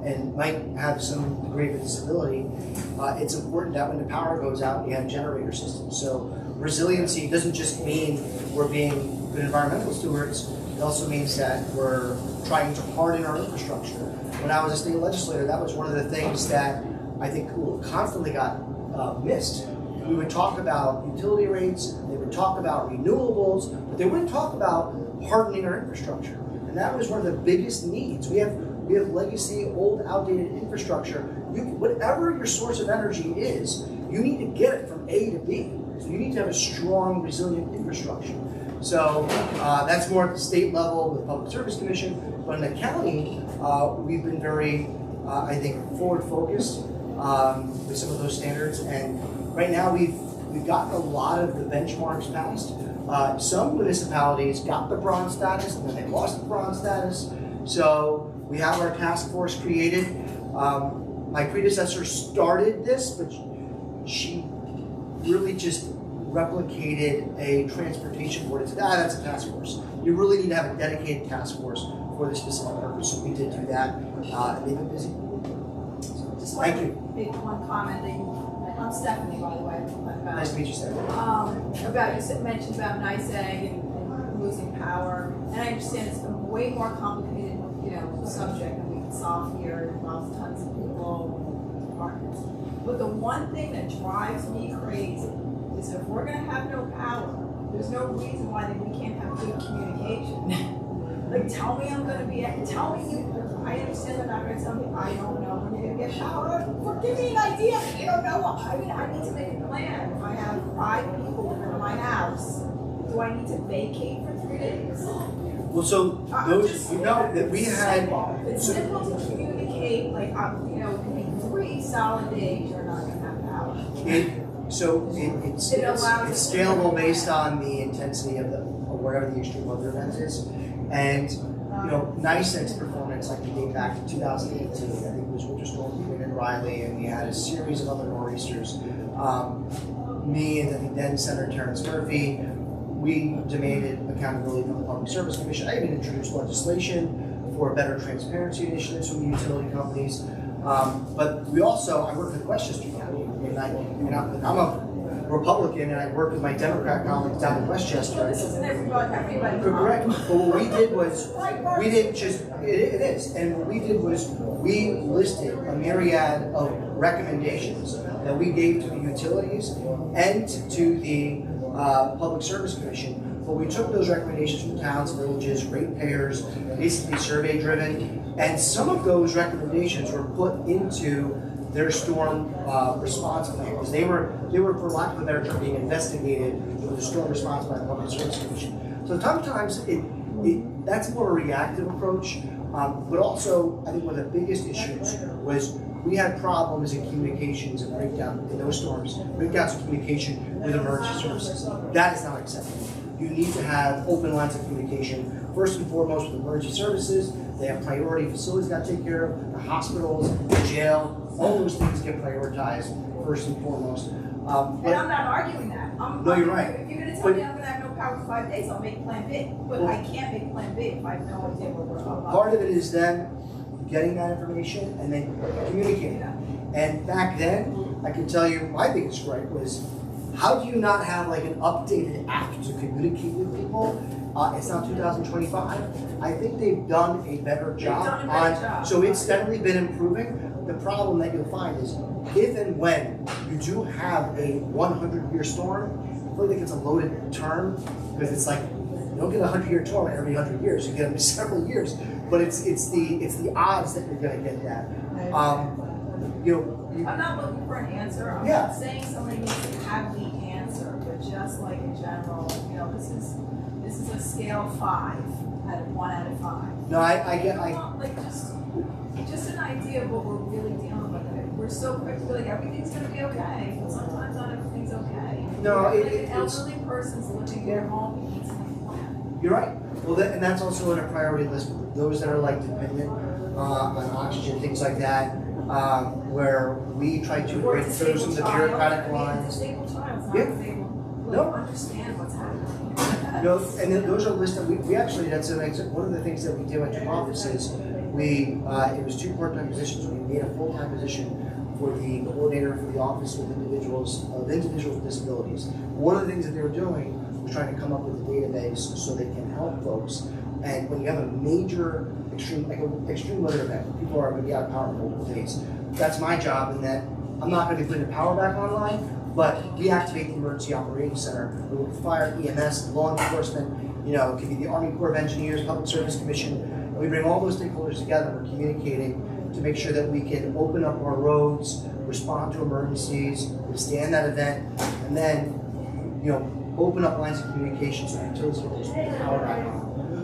and might have some degree of disability, it's important that when the power goes out, you have generator systems. So resiliency doesn't just mean we're being good environmental stewards, it also means that we're trying to harden our infrastructure. When I was a state legislator, that was one of the things that I think constantly got missed. We would talk about utility rates, they would talk about renewables, but they wouldn't talk about hardening our infrastructure. And that was one of the biggest needs. We have legacy, old, outdated infrastructure. Whatever your source of energy is, you need to get it from A to B. So you need to have a strong, resilient infrastructure. So that's more at the state level with the Public Service Commission. But in the county, we've been very, I think, forward-focused with some of those standards. And right now, we've gotten a lot of the benchmarks passed. Some municipalities got the bronze status, and then they lost the bronze status. So we have our task force created. My predecessor started this, but she really just replicated a transportation board. It's that's a task force. You really need to have a dedicated task force for this specific purpose. So we did do that. They've been busy. Just Thank like you. make one comment that I'm Stephanie, by the way. Nice to meet you, Stephanie. You mentioned about NICEG and losing power, and I understand it's a way more complicated, subject than we can solve here. It involves tons of people, departments. But the one thing that drives me crazy is if we're going to have no power, there's no reason why then we can't have good communication. Like, tell me I'm going to be, tell me you. I understand they're not going to tell me I don't know when you're going to get power. Give me an idea. You don't know. I need to make a plan. If I have 5 people living in my house, do I need to vacate for 3 days? Well, so those, that we had. It's simple to communicate. Like, it can be 3 solid days. You're not going to have power. It's scalable based on the intensity of whatever the extreme weather event is, and NICEG's performance, like we date back to 2018, I think it was Winter Storm Quinn and Riley, and we had a series of other nor'easters. Me and I think then Senator Terrence Murphy, we demanded accountability from the Public Service Commission. I even introduced legislation for better transparency initiatives from the utility companies. But we also, I work with Westchester County, and I'm a Republican, and I work with my Democrat colleagues down in Westchester. This isn't everybody. Correct. But what we did was, we didn't just, it is, and what we did was, we listed a myriad of recommendations that we gave to the utilities and to the Public Service Commission. But we took those recommendations from towns, villages, ratepayers, basically survey driven, and some of those recommendations were put into their storm response plan, because they were, for lack of a better term, being investigated with the storm response by the Public Service Commission. So sometimes that's more a reactive approach, but also I think one of the biggest issues was we had problems in communications and breakdown in those storms, breakdowns in communication with emergency services. That is not acceptable. You need to have open lines of communication, first and foremost with emergency services. They have priority facilities got to take care of, the hospitals, the jail, all those things get prioritized first and foremost. And I'm not arguing that. No, you're right. If you're gonna tell But- me I'm gonna have no power for 5 days, I'll make Plan B. But I can't make Plan B if I have no idea where we're up. Part of it is them getting that information and then communicating that. And back then, I can tell you, my biggest gripe was, how do you not have like an updated app to communicate with people? It's now 2025. I think they've done a better job done a better job. so it's steadily been improving. The problem that you'll find is, if and when you do have a 100-year storm, I feel like it's a loaded term, because it's like, you don't get a 100-year storm every 100 years, you get them several years. But it's the odds that you're gonna get that. I'm not looking for an answer. I'm Yeah. not saying somebody needs to have the answer, but just like in general, this is a scale of 5 out of 1 out of 5. No, I get. Like just an idea of what we're really dealing with. We're so quick to be like everything's gonna be okay, but sometimes not everything's okay. No, Like an it's- elderly person's living in their home, he needs a plan. You're right. Well, and that's also in a priority list. Those that are like dependent on oxygen, things like that, where we try to Or break through some of the bureaucratic a lines. disabled child's not Yeah. able to No. understand what's happening. And then those are lists that we actually, that's one of the things that we do at your office is it was 2 part-time positions. We made a full-time position for the coordinator for the office with individuals with disabilities. One of the things that they were doing was trying to come up with a database so they can help folks. And when you have a major extreme weather event, where people are going to be out of power for multiple days, that's my job in that I'm not going to be putting the power back online, but we activate the emergency operations center with fire, EMS, law enforcement, it could be the Army Corps of Engineers, Public Service Commission, and we bring all those stakeholders together. We're communicating to make sure that we can open up our roads, respond to emergencies, withstand that event, and then, open up lines of communication so utilities can just put the power back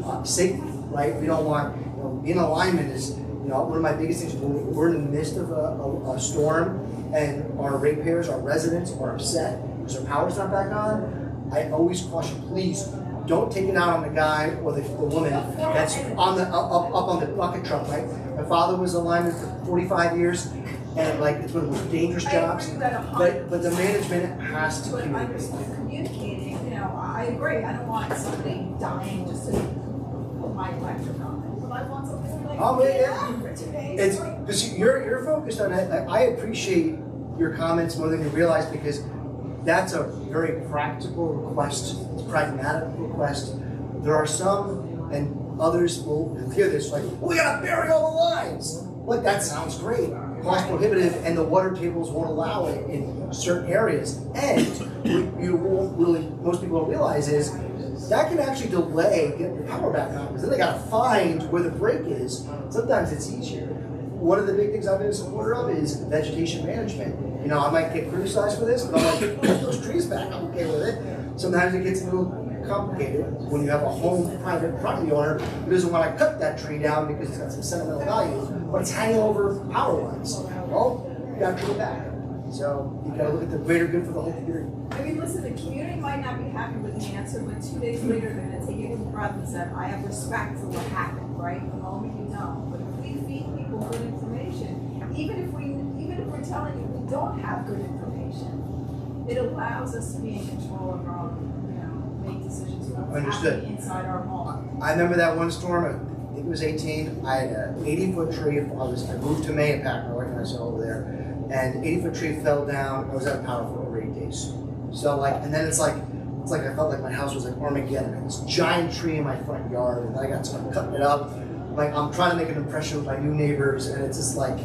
on. Safety, right? We don't want, being in alignment is, one of my biggest things. When we're in the midst of a storm and our ratepayers, our residents are upset because our power's not back on, I always caution, please don't take it out on the guy or the woman that's on the up on the bucket truck, right? My father was a lineman for 45 years, and like it's one of the most dangerous jobs. But the management has to communicate. Communicating, I agree. I don't want somebody dying just to put my electric on. But I want something like for 2 days. Because you're focused on it. I appreciate your comments more than you realize, because that's a very practical request. It's a pragmatic request. There are some, and others will hear this like, we gotta bury all the lines. Look, that sounds great. Cost prohibitive, and the water tables won't allow it in certain areas. And most people don't realize is that can actually delay getting the power back on, because then they gotta find where the break is. Sometimes it's easier. One of the big things I've been a supporter of is vegetation management. I might get criticized for this, but I'm like, put those trees back, I'm okay with it. Sometimes it gets a little complicated when you have a private property owner who doesn't want to cut that tree down because it's got some sentimental value, but it's hanging over power lines. Well, you got to trim it back. So you got to look at the greater good for the whole community. I mean, listen, the community might not be happy with the answer, but 2 days later, they're going to take it with breath and say, I have respect for what happened, right? The moment you know. But if we feed people good information, even if we're telling you we don't have good information, it allows us to be in control of our own, make decisions about what's Understood. happening inside our home. I remember that one storm, I think it was 18, I had an 80-foot tree, I moved to Mayapack, my wife and I saw over there, and 80-foot tree fell down, I was out of power for over 8 days. So and then it's like I felt like my house was like Armageddon. I had this giant tree in my front yard, and I got someone cutting it up. Like, I'm trying to make an impression with my new neighbors, and it's just like,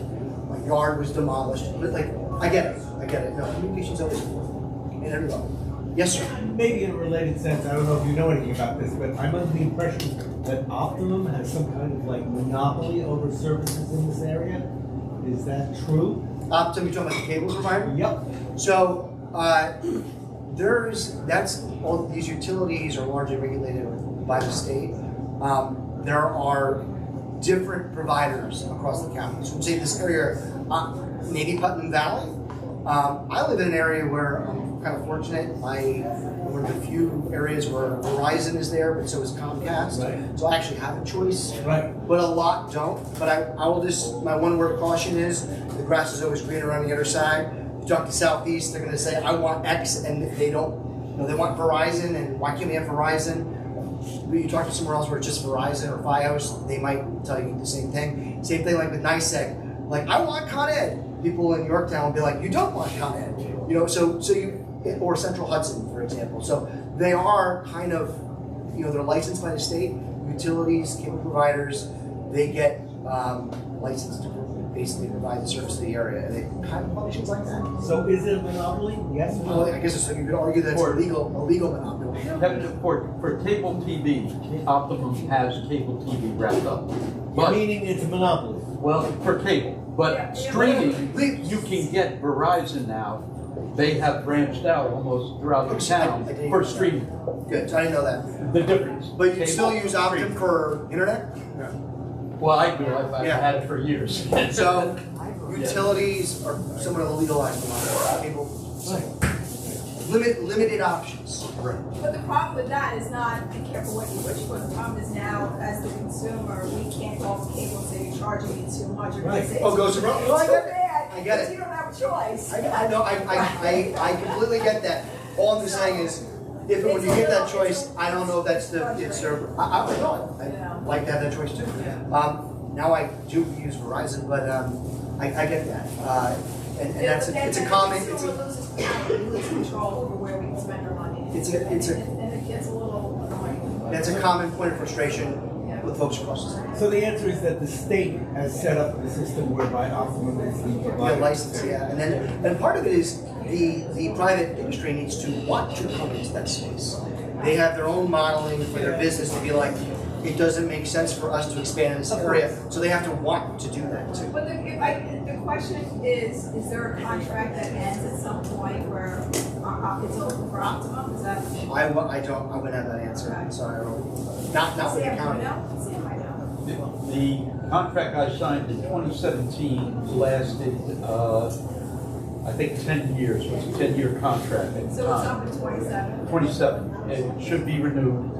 my yard was demolished. But I get it. No, communication's always important, in every level. Yes, sir. Maybe in a related sense, I don't know if you know anything about this, but I'm under the impression that Optimum has some kind of monopoly over services in this area. Is that true? Optimum, you're talking about the cable provider? Yep. So, all these utilities are largely regulated by the state. There are different providers across the county. So, say this area, maybe Putnam Valley. I live in an area where I'm kind of fortunate. I'm one of the few areas where Verizon is there, but so is Comcast. Right. So I actually have a choice. Right. But a lot don't. But I will just, my one word caution is the grass is always greener on the other side. You talk to Southeast, they're going to say, I want X, and they don't, they want Verizon, and why can't we have Verizon? You talk to somewhere else where it's just Verizon or Fios, they might tell you the same thing. Same thing like with NYSEG. Like, I want Con Ed. People in Yorktown will be like, you don't want Con Ed. So you, or Central Hudson, for example. So they are kind of, they're licensed by the state. Utilities, cable providers, they get licensed to basically provide the service to the area, and they kind of functions like that. So is it a monopoly? Yes or Well, no? I guess you could argue that's a legal monopoly. For cable TV, Optimum has cable TV wrapped up. But, Meaning it's a monopoly. well, for cable, but streaming, you can get Verizon now. They have branched out almost throughout the town for streaming. Good, so I didn't know that. The difference. But you still Cable, use Optum streaming. for internet? Well, I do. I've Yeah. had it for years. So utilities are somewhat of a legalized monopoly. People, limited options. But the problem with that is not, be careful what you wish for, the problem is now, as the consumer, we can't go off cable and say you're charging me too much, or Right. say it's Oh, goes around. No, I too get it. bad, I get because it. you don't have a choice. I know, I completely get that. All I'm just saying is, if when you get that choice, I don't know if that's it's their, I know it. I'd like to have that choice too. Now I do use Verizon, but I get that. And that's, it's a common, it's Consumer a, loses power, we lose control over where we can spend our money. It's a- And it gets a little annoying. that's a common point of frustration with folks across the state. So the answer is that the state has set up the system whereby Optimum is the Yeah, provider. license, yeah, and part of it is the private industry needs to want to come into that space. They have their own modeling for their business to be like, it doesn't make sense for us to expand in this area, so they have to want to do that too. But the question is there a contract that ends at some point where it's open for Optimum? Is that? I wouldn't have that answer, I'm sorry, not with the Sam, county. you know? Sam, I know. The contract I signed in 2017 lasted, I think 10 years, it was a 10-year contract at the So it's time. up in 27? 27, it should be renewed.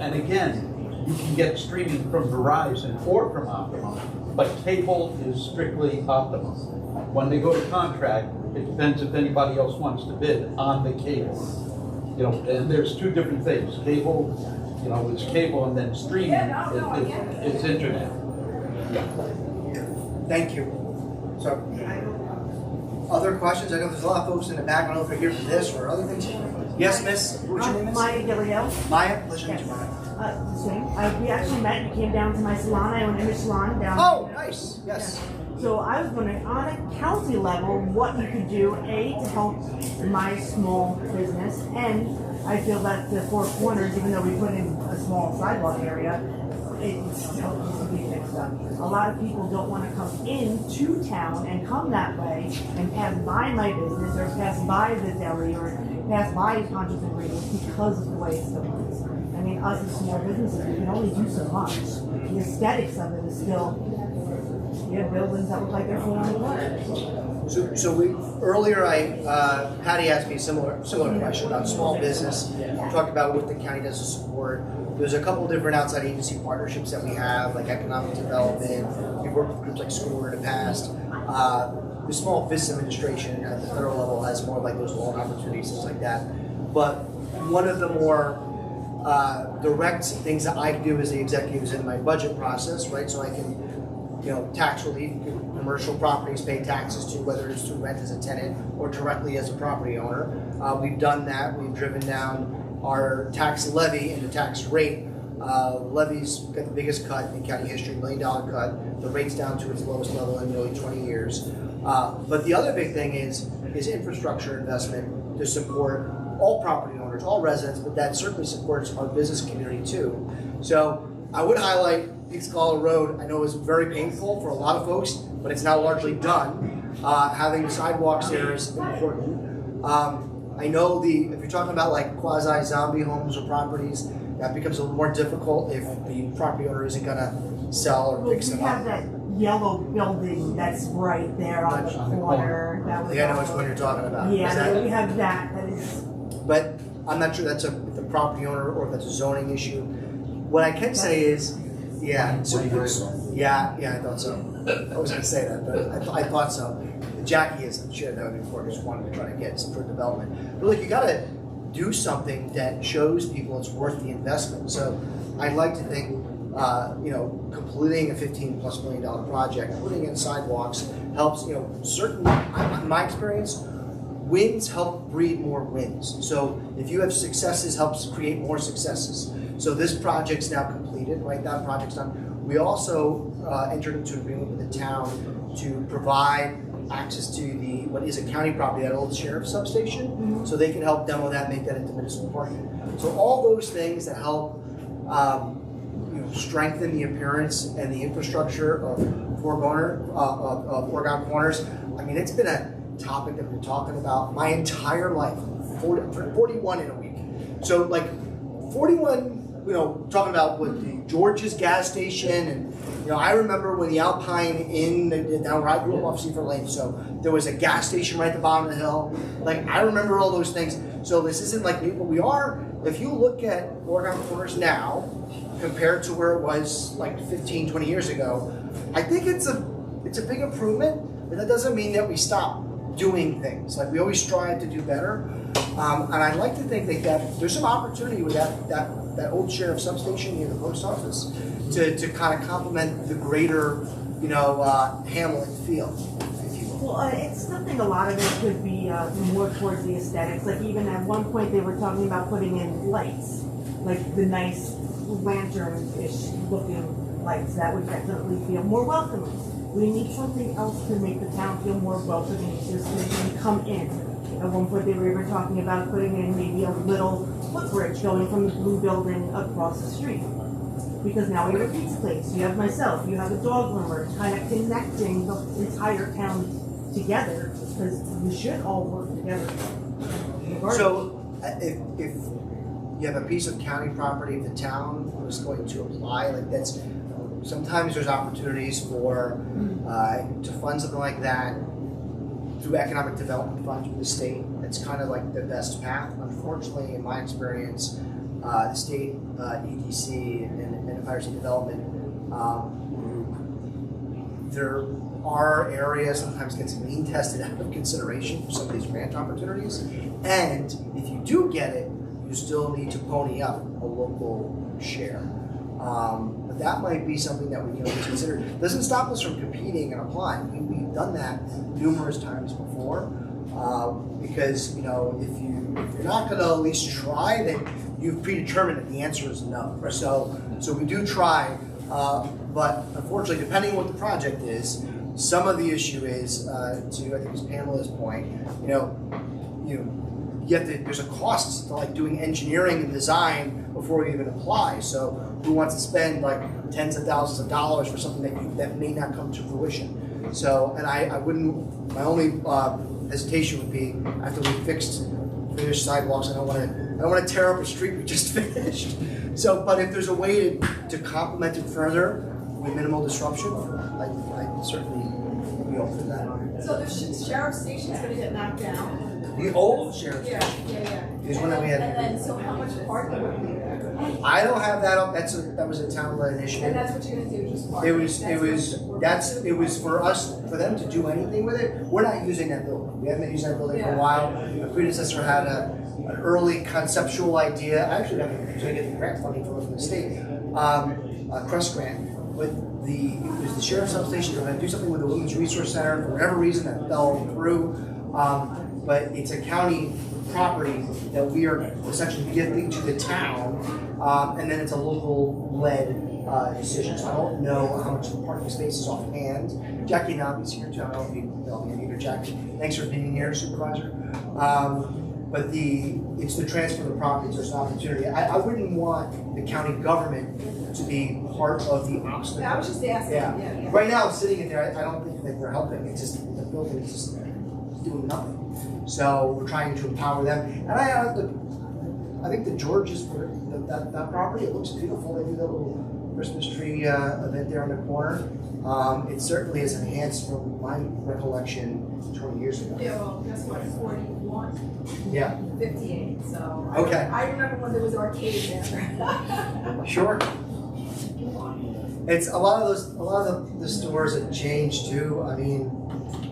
And again, you can get streaming from Verizon or from Optimum, but cable is strictly Optimum. When they go to contract, it depends if anybody else wants to bid on the cable. And there's two different things. Cable, it's cable, and then streaming, Yeah, no, I get it. it's internet. Thank you. So, other questions? I know there's a lot of folks in the back, I don't know if they're here for this or other things. Yes, miss, what's your name is? Maya Gilliel. Maya, pleasure to meet you, Yes. Maya. Same. We actually met. You came down to my salon. I own an image salon down. Oh, nice, yes. So I was wondering, on a county level, what you could do, A, to help my small business, and I feel that the Four Corners, even though we put in a small sidewalk area, it still needs to be fixed up. A lot of people don't want to come into town and come that way and pass by my business or pass by the deli or pass by Conscious Ingredients because of the way it's still is. I mean, us as small businesses, we can only do so much. The aesthetics of it is still, you have buildings that look like they're falling apart. So earlier Patty asked me a similar question about small business. We talked about what the county does to support. There's a couple different outside agency partnerships that we have, like economic development. We've worked with groups like SCORE in the past. The Small Business Administration at the federal level has more like those loan opportunities, things like that. But one of the more direct things that I do as the executive is in my budget process, right? So I can, tax relief, commercial properties pay taxes to, whether it's to rent as a tenant or directly as a property owner. We've done that. We've driven down our tax levy and the tax rate. Levy's got the biggest cut in county history, $1 million cut. The rate's down to its lowest level in nearly 20 years. But the other big thing is infrastructure investment to support all property owners, all residents, but that certainly supports our business community too. So I would highlight Big Scholar Road. I know it was very painful for a lot of folks, but it's now largely done. Having the sidewalks there is important. I know if you're talking about like quasi-zombie homes or properties, that becomes a little more difficult if the property owner isn't gonna sell or Well, fix we them have up. that yellow building that's right there on the corner. That was I think I know which one you're talking about. Is Yeah, that- we have that. That is. But I'm not sure that's the property owner or if that's a zoning issue. What I can say is, yeah, so yeah, I thought so. I was gonna say that, but I thought so. Jackie hasn't shared that with me before, just wanted to try to get some for development. But look, you gotta do something that shows people it's worth the investment. So I'd like to think, completing a $15+ million project, putting in sidewalks helps, certain, in my experience, wins help breed more wins. So if you have successes, helps create more successes. So this project's now completed, right? That project's done. We also entered into an agreement with the town to provide access to what is a county property, that old sheriff's substation, so they can help demo that, make that into municipal parking. So all those things that help strengthen the appearance and the infrastructure of Oregon Corners. I mean, it's been a topic that we've been talking about my entire life, 41 in a week. So like 41, talking about with the George's gas station, and I remember when the Alpine Inn, down where I grew up off Seaford Lane, so there was a gas station right at the bottom of the hill. Like, I remember all those things. So this isn't like what we are. If you look at Oregon Corners now, compared to where it was like 15, 20 years ago, I think it's a big improvement, but that doesn't mean that we stop doing things. Like, we always strive to do better. And I'd like to think that there's some opportunity with that old sheriff substation near the post office to kind of complement the greater, Hamlet feel, if you will. Well, it's something, a lot of it could be more towards the aesthetics. Like, even at one point they were talking about putting in lights, like the nice lantern-ish looking lights. That would definitely feel more welcoming. We need something else to make the town feel more welcoming, just so they can come in. At one point they were even talking about putting in maybe a little footbridge going from the blue building across the street. Because now we have a pizza place, you have myself, you have a dog groomer, kind of connecting the entire town together, because we should all work together. So if you have a piece of county property, the town was going to apply, like that's, sometimes there's opportunities for, to fund something like that through economic development funds with the state. It's kind of like the best path. Unfortunately, in my experience, the state EDC and Empire State Development, there are areas sometimes gets lean tested out of consideration for some of these grant opportunities. And if you do get it, you still need to pony up a local share. But that might be something that we can always consider. It doesn't stop us from competing and applying. We've done that numerous times before. Because if you're not going to at least try, then you've predetermined that the answer is no. So we do try, but unfortunately, depending on what the project is, some of the issue is I think it was Pamela's point. There's a cost to like doing engineering and design before you even apply. So who wants to spend like tens of thousands of dollars for something that may not come to fruition? So, and I wouldn't. My only hesitation would be after we finished sidewalks. I don't want to tear up a street we just finished. So, but if there's a way to complement it further with minimal disruption, I certainly be open to that. So the sheriff station's gonna get knocked down? The old sheriff Yeah. is one that we had. And then, so how much parking would be there? I don't have that up. That was a town-led And initiative. that's what you're gonna do, just park? It was for them to do anything with it. We're not using that building. We haven't been using that building for a while. My predecessor had an early conceptual idea. I actually got to get the grant funding from the state, a Crest grant. But it was the sheriff's substation. They're going to do something with the Women's Resource Center for whatever reason that fell through. But it's a county property that we are essentially giving to the town, and then it's a local-led decision. So I don't know how much the parking space is offhand. Jackie Nobby's here too. I don't know if you know me either, Jackie. Thanks for being here, Supervisor. But it's the transfer of the property, so it's an opportunity. I wouldn't want the county government to be part of the obstacle. I was just asking, yeah. Right now, sitting in there, I don't think that we're helping. It's just, the building is just doing nothing. So we're trying to empower them. And I think the George's, that property, it looks beautiful. They do the Christmas tree event there on the corner. It certainly has enhanced from my recollection 20 years ago. Yeah, well, guess what, 41, Yeah, 58, so. Okay. I remember when there was arcade there. sure. It's a lot of the stores have changed too. I mean,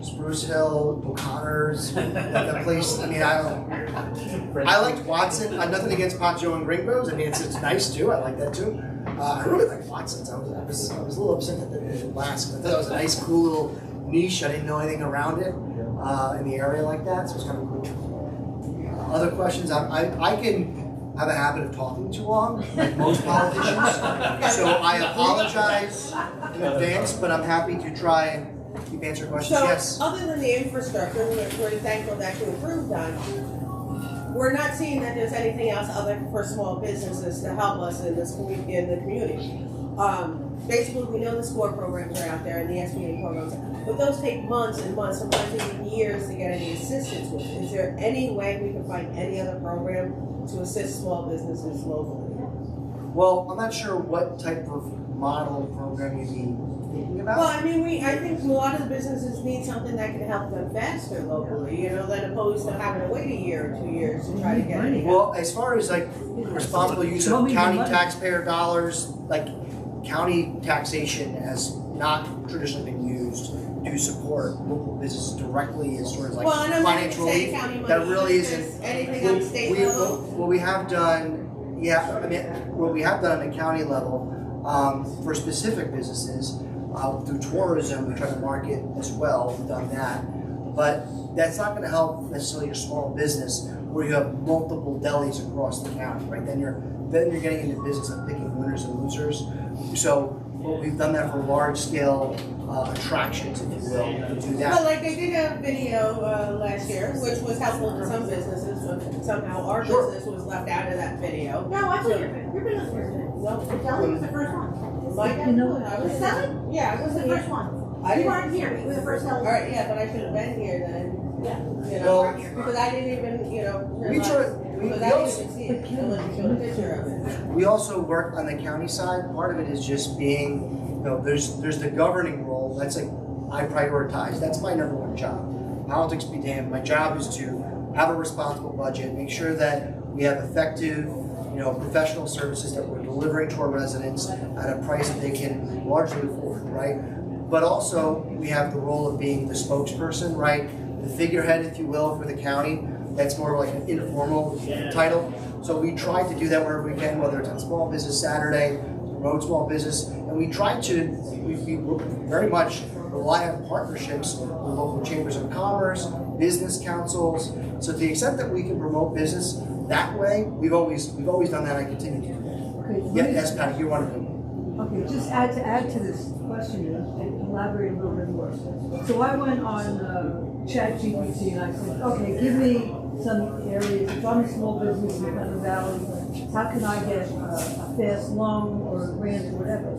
Spruce Hill, O'Connor's, that place. I mean, I liked Watson. I have nothing against Pancho and Gringos. I mean, it's nice too. I like that too. I really like Watson's. I was a little upset that it didn't last. I thought it was a nice, cool little niche. I didn't know anything around it in the area like that, so it's kind of cool. Other questions? I can have a habit of talking too long, like most politicians. So I apologize in advance, but I'm happy to try and keep answering questions. So, Yes. other than the infrastructure, we're thankful that you improved on, we're not seeing that there's anything else other for small businesses to help us in this in the community. Basically, we know the SCORE programs are out there and the SBA programs, but those take months and months, sometimes even years to get any assistance with. Is there any way we can find any other program to assist small businesses locally? Well, I'm not sure what type of model program you'd be thinking about. Well, I mean, I think a lot of the businesses need something that can help them faster locally, you know, than opposed to having to wait a year or 2 years to try to get any help. Well, as far as like responsible use of county taxpayer dollars, like county taxation has not traditionally been used to support local businesses directly as sort of like Well, and I'm not financial saying relief. county money, That really is there isn't. anything on the state level? What we have done, yeah, I mean, what we have done on the county level for specific businesses through tourism, we try to market as well. We've done that, but that's not going to help necessarily your small business where you have multiple delis across the county, right? Then you're getting into business of picking winners and losers. So what we've done that for large scale attractions, if you will, to do Well, that. like they did a video last year, which was helpful to some businesses, but somehow our Sure. business was left out of that video. No, I thought your business was good. No, Kelly was the first one. Mike, You know- I was Sally? Yeah, I Was the wasn't first here. one. I You didn't- weren't here, you were the first All Kelly. right, yeah, but I should have been here then. Yeah. You know, Well, because I didn't even, you know, we realize, try- we because I didn't also- even see it unless you showed a picture of it. We also work on the county side. Part of it is just being, there's the governing role. That's like I prioritize. That's my number one job. Politics be damned. My job is to have a responsible budget, make sure that we have effective, professional services that we're delivering to our residents at a price that they can largely afford, right? But also we have the role of being the spokesperson, right? The figurehead, if you will, for the county. That's more like an informal title. So we try to do that wherever we can, whether it's on Small Business Saturday, promote small business, and we try to, we very much rely on partnerships with local chambers of commerce, business councils. So to the extent that we can promote business that way, we've always done that. I continue to do that. Okay, Yeah, yes, Patty, you want to. Okay, just add to this question and elaborate a little bit more. So I went on ChatGPT and I said, okay, give me some areas, if I'm a small business in Pleasant Valley, how can I get a fast loan or a grant or whatever?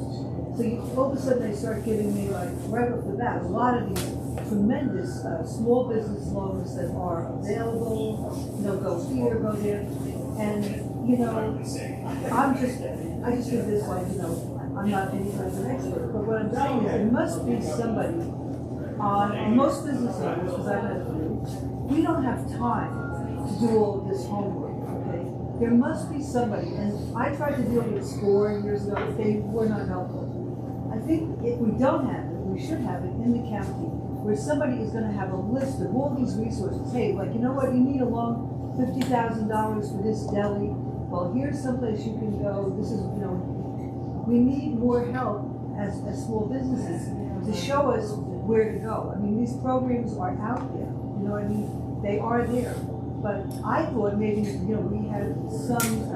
So all of a sudden they start giving me like right off the bat, a lot of these tremendous small business loans that are available, go here, go there. And, I just did this like, I'm not any kind of an expert, but what I'm saying is there must be somebody on most business owners, because I've had a few, we don't have time to do all of this homework, okay? There must be somebody, and I tried to deal with SCORE years ago, they were not helpful. I think if we don't have it, we should have it in the county, where somebody is gonna have a list of all these resources. Hey, like, you know what, you need a loan, $50,000 for this deli. Well, here's someplace you can go, this is, we need more help as small businesses to show us where to go. I mean, these programs are out there, they are there. But I thought maybe, we had some,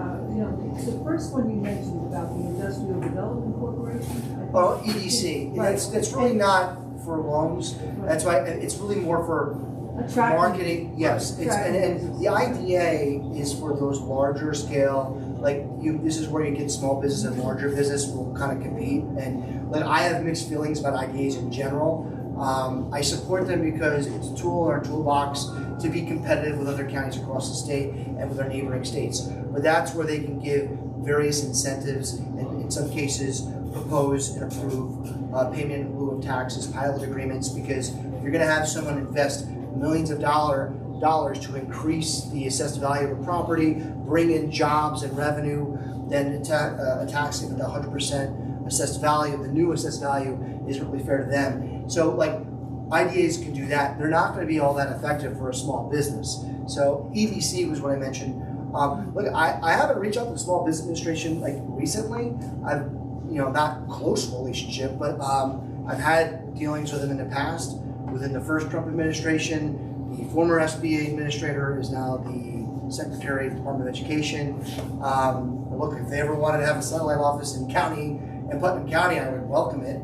the first one you mentioned about the Industrial Development Corporation. Oh, EDC. Right. That's really not for loans. That's why it's really more for Attracting- marketing. Yes, and the IDA is for those larger scale. This is where you get small business and larger business will kind of compete. And I have mixed feelings about IDAs in general. I support them because it's a tool in our toolbox to be competitive with other counties across the state and with our neighboring states. But that's where they can give various incentives and in some cases propose and approve payment in lieu of taxes, pilot agreements, because if you're gonna have someone invest millions of dollars to increase the assessed value of a property, bring in jobs and revenue, then taxing at the 100% assessed value, the new assessed value isn't really fair to them. So like IDAs can do that. They're not going to be all that effective for a small business. So EDC was what I mentioned. Look, I haven't reached out to the Small Business Administration like recently. I've not close relationship, but I've had dealings with them in the past. Within the first Trump administration, the former SBA administrator is now the Secretary of the Department of Education. Look, if they ever wanted to have a satellite office in Putnam County, I would welcome it.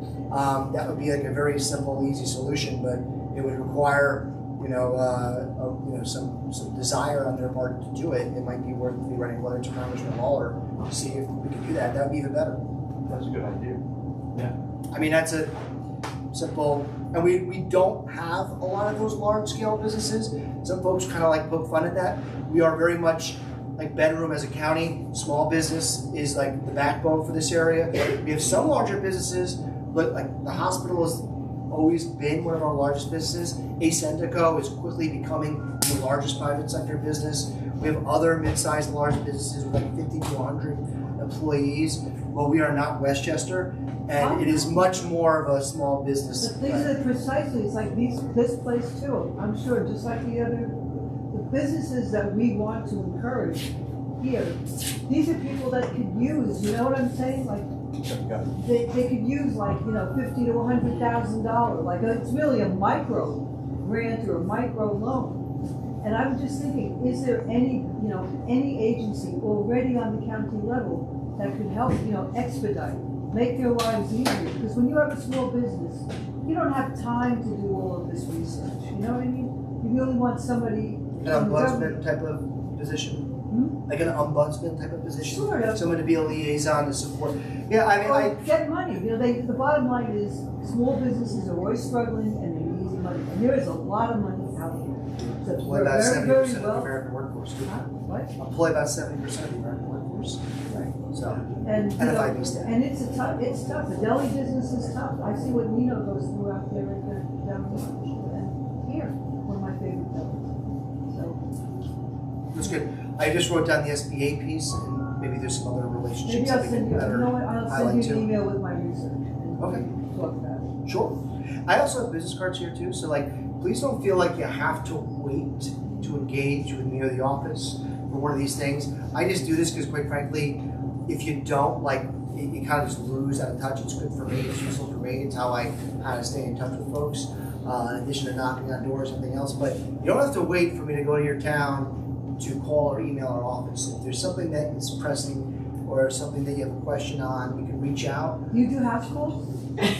That would be like a very simple, easy solution, but it would require, some desire on their part to do it. It might be worth me writing a letter to Congressman Lawler to see if we can do that. That would be even better. That's a good idea. Yeah. I mean, that's a simple, and we don't have a lot of those large-scale businesses. Some folks kind of like poke fun at that. We are very much like Bedroom as a county. Small business is like the backbone for this area. We have some larger businesses, but like the hospital has always been one of our largest businesses. Acendico is quickly becoming the largest private sector business. We have other mid-sized large businesses with like 50 to 100 employees. Well, we are not Westchester, and it is much more of a small business. But these are precisely, it's like this place too, I'm sure, just like the businesses that we want to encourage here, these are people that could use, you know what I'm saying? Like, they could use like, $50,000 to $100,000. Like, it's really a micro grant or a micro loan. And I'm just thinking, is there any agency already on the county level that could help, expedite, make their lives easier? Because when you have a small business, you don't have time to do all of this research. You know what I mean? You really want somebody. An ombudsman type of position? Like an ombudsman type of position? Sort of. Someone to be a liaison to support. Yeah, I mean, get money. The bottom line is small businesses are always struggling and they need easy money. And there is a lot of money out there. So employ about 70% of the American workforce. What? Employ about 70% of the American workforce. Right. So, and FIB staff. And it's tough. The deli business is tough. I see what Nino goes through out there at the down and here, one of my favorite delis. That's good. I just wrote down the SBA piece, and maybe there's some other relationships Maybe I'll that we send can you. better I'll highlight send you an too. email with my research. And Okay. Talk about it. Sure. I also have business cards here too, so like, please don't feel like you have to wait to engage with me or the office for one of these things. I just do this because, quite frankly, if you don't, like, you kind of just lose out of touch. It's good for me. It's useful for me. It's how I kind of stay in touch with folks. In addition to knocking on doors and everything else, but you don't have to wait for me to go to your town to call or email our office. If there's something that is pressing or something that you have a question on, you can reach out. You do house calls?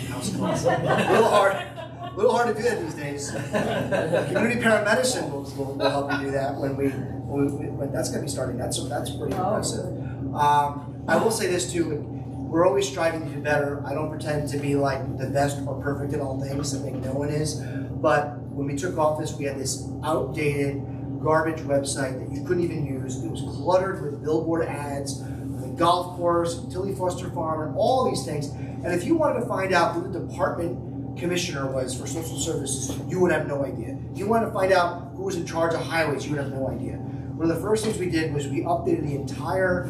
House calls. A little hard to do that these days. Community paramedicine will help you do that when that's going to be starting. That's pretty impressive. I will say this too. We're always striving to do better. I don't pretend to be like the best or perfect at all things. I think no one is. But when we took office, we had this outdated garbage website that you couldn't even use. It was cluttered with billboard ads, the golf course, Tilly Foster Farm, and all these things. And if you wanted to find out who the department commissioner was for social services, you would have no idea. If you wanted to find out who was in charge of highways, you would have no idea. One of the first things we did was we updated the entire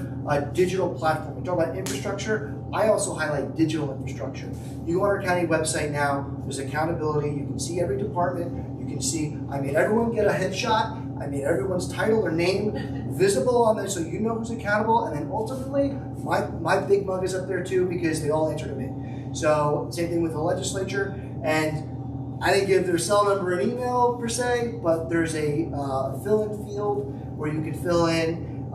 digital platform. We talk about infrastructure. I also highlight digital infrastructure. You go on our county website now, there's accountability. You can see every department. You can see, I made everyone get a headshot. I made everyone's title or name visible on there so you know who's accountable. And then ultimately, my big mug is up there too because they all answer to me. So same thing with the legislature. And I didn't give their cell number and email per se, but there's a fill-in field where you can fill in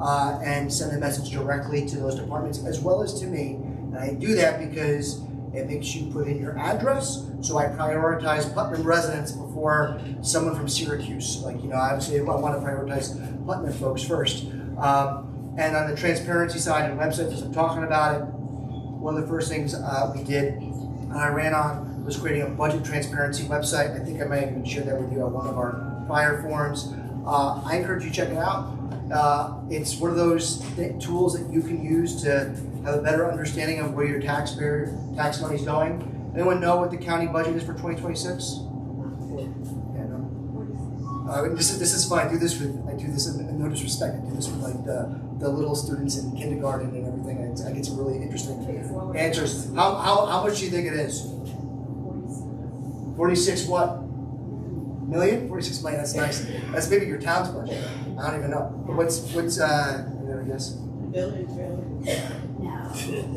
and send a message directly to those departments as well as to me. And I do that because it makes you put in your address. So I prioritize Putnam residents before someone from Syracuse. Like, obviously I want to prioritize Putnam folks first. And on the transparency side and websites, as I'm talking about it, one of the first things we did, I ran on, was creating a budget transparency website. I think I might have even shared that with you on one of our prior forums. I encourage you to check it out. It's one of those tools that you can use to have a better understanding of where your tax money is going. Anyone know what the county budget is for 2026? Yeah, no. This is fun. I do this in no disrespect. I do this with like the little students in kindergarten and everything. I get some really interesting answers. How much do you think it is? 46 what? Million? 46 million. That's nice. That's maybe your town's budget. I don't even know. But what's I guess?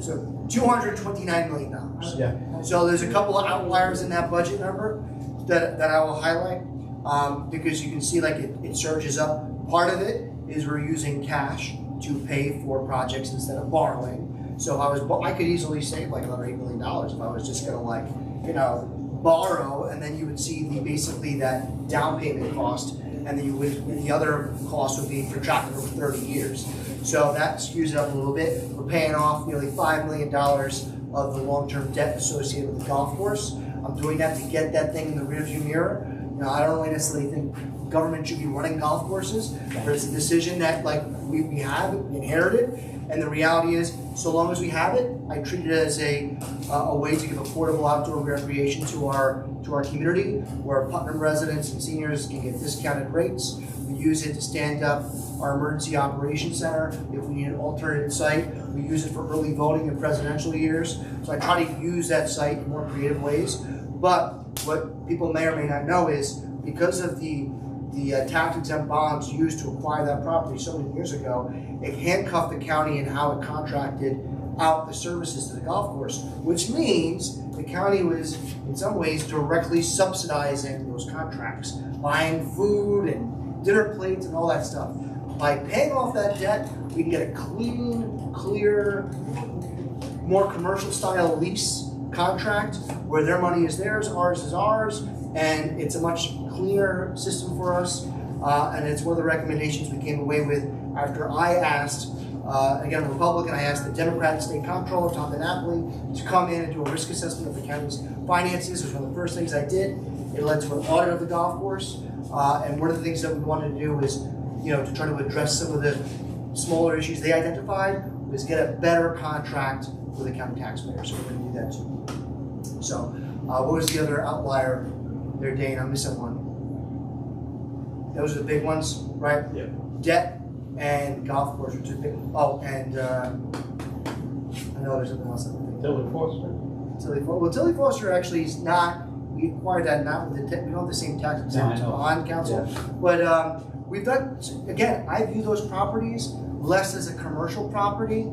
So $229 million. Yeah. So there's a couple of outliers in that budget number that I will highlight because you can see like it surges up. Part of it is we're using cash to pay for projects instead of borrowing. So if I could easily save like another $8 million if I was just gonna borrow, and then you would see basically that down payment cost, and then the other cost would be protracted over 30 years. So that skews it up a little bit. We're paying off nearly $5 million of the long-term debt associated with the golf course. I'm doing that to get that thing in the rearview mirror. I don't really necessarily think government should be running golf courses, but it's a decision that we inherited, and the reality is, so long as we have it, I treat it as a way to give affordable outdoor recreation to our community, where Putnam residents and seniors can get discounted rates. We use it to stand up our emergency operations center. If we need an alternate site, we use it for early voting in presidential years. So I try to use that site in more creative ways. But what people may or may not know is because of the tax-exempt bonds used to acquire that property so many years ago, it handcuffed the county in how it contracted out the services to the golf course, which means the county was, in some ways, directly subsidizing those contracts, buying food and dinner plates and all that stuff. By paying off that debt, we can get a clean, clear, more commercial-style lease contract where their money is theirs, ours is ours, and it's a much cleaner system for us. And it's one of the recommendations we came away with after I asked, again, a Republican, I asked the Democratic State Comptroller, Tom DiNapoli, to come in and do a risk assessment of the county's finances. It was one of the first things I did. It led to an audit of the golf course. And one of the things that we wanted to do is, to try to address some of the smaller issues they identified, was get a better contract for the county taxpayer. So we're going to do that too. So what was the other outlier there, Dane? I'm missing one. Those are the big ones, right? Yeah. Debt and golf course, which is big. Oh, and I know there's something else. Tilly Foster. Tilly Foster actually is not. We acquired that not with we don't have the same tax exempt bond council, Yeah. but we've done. Again, I view those properties less as a commercial property.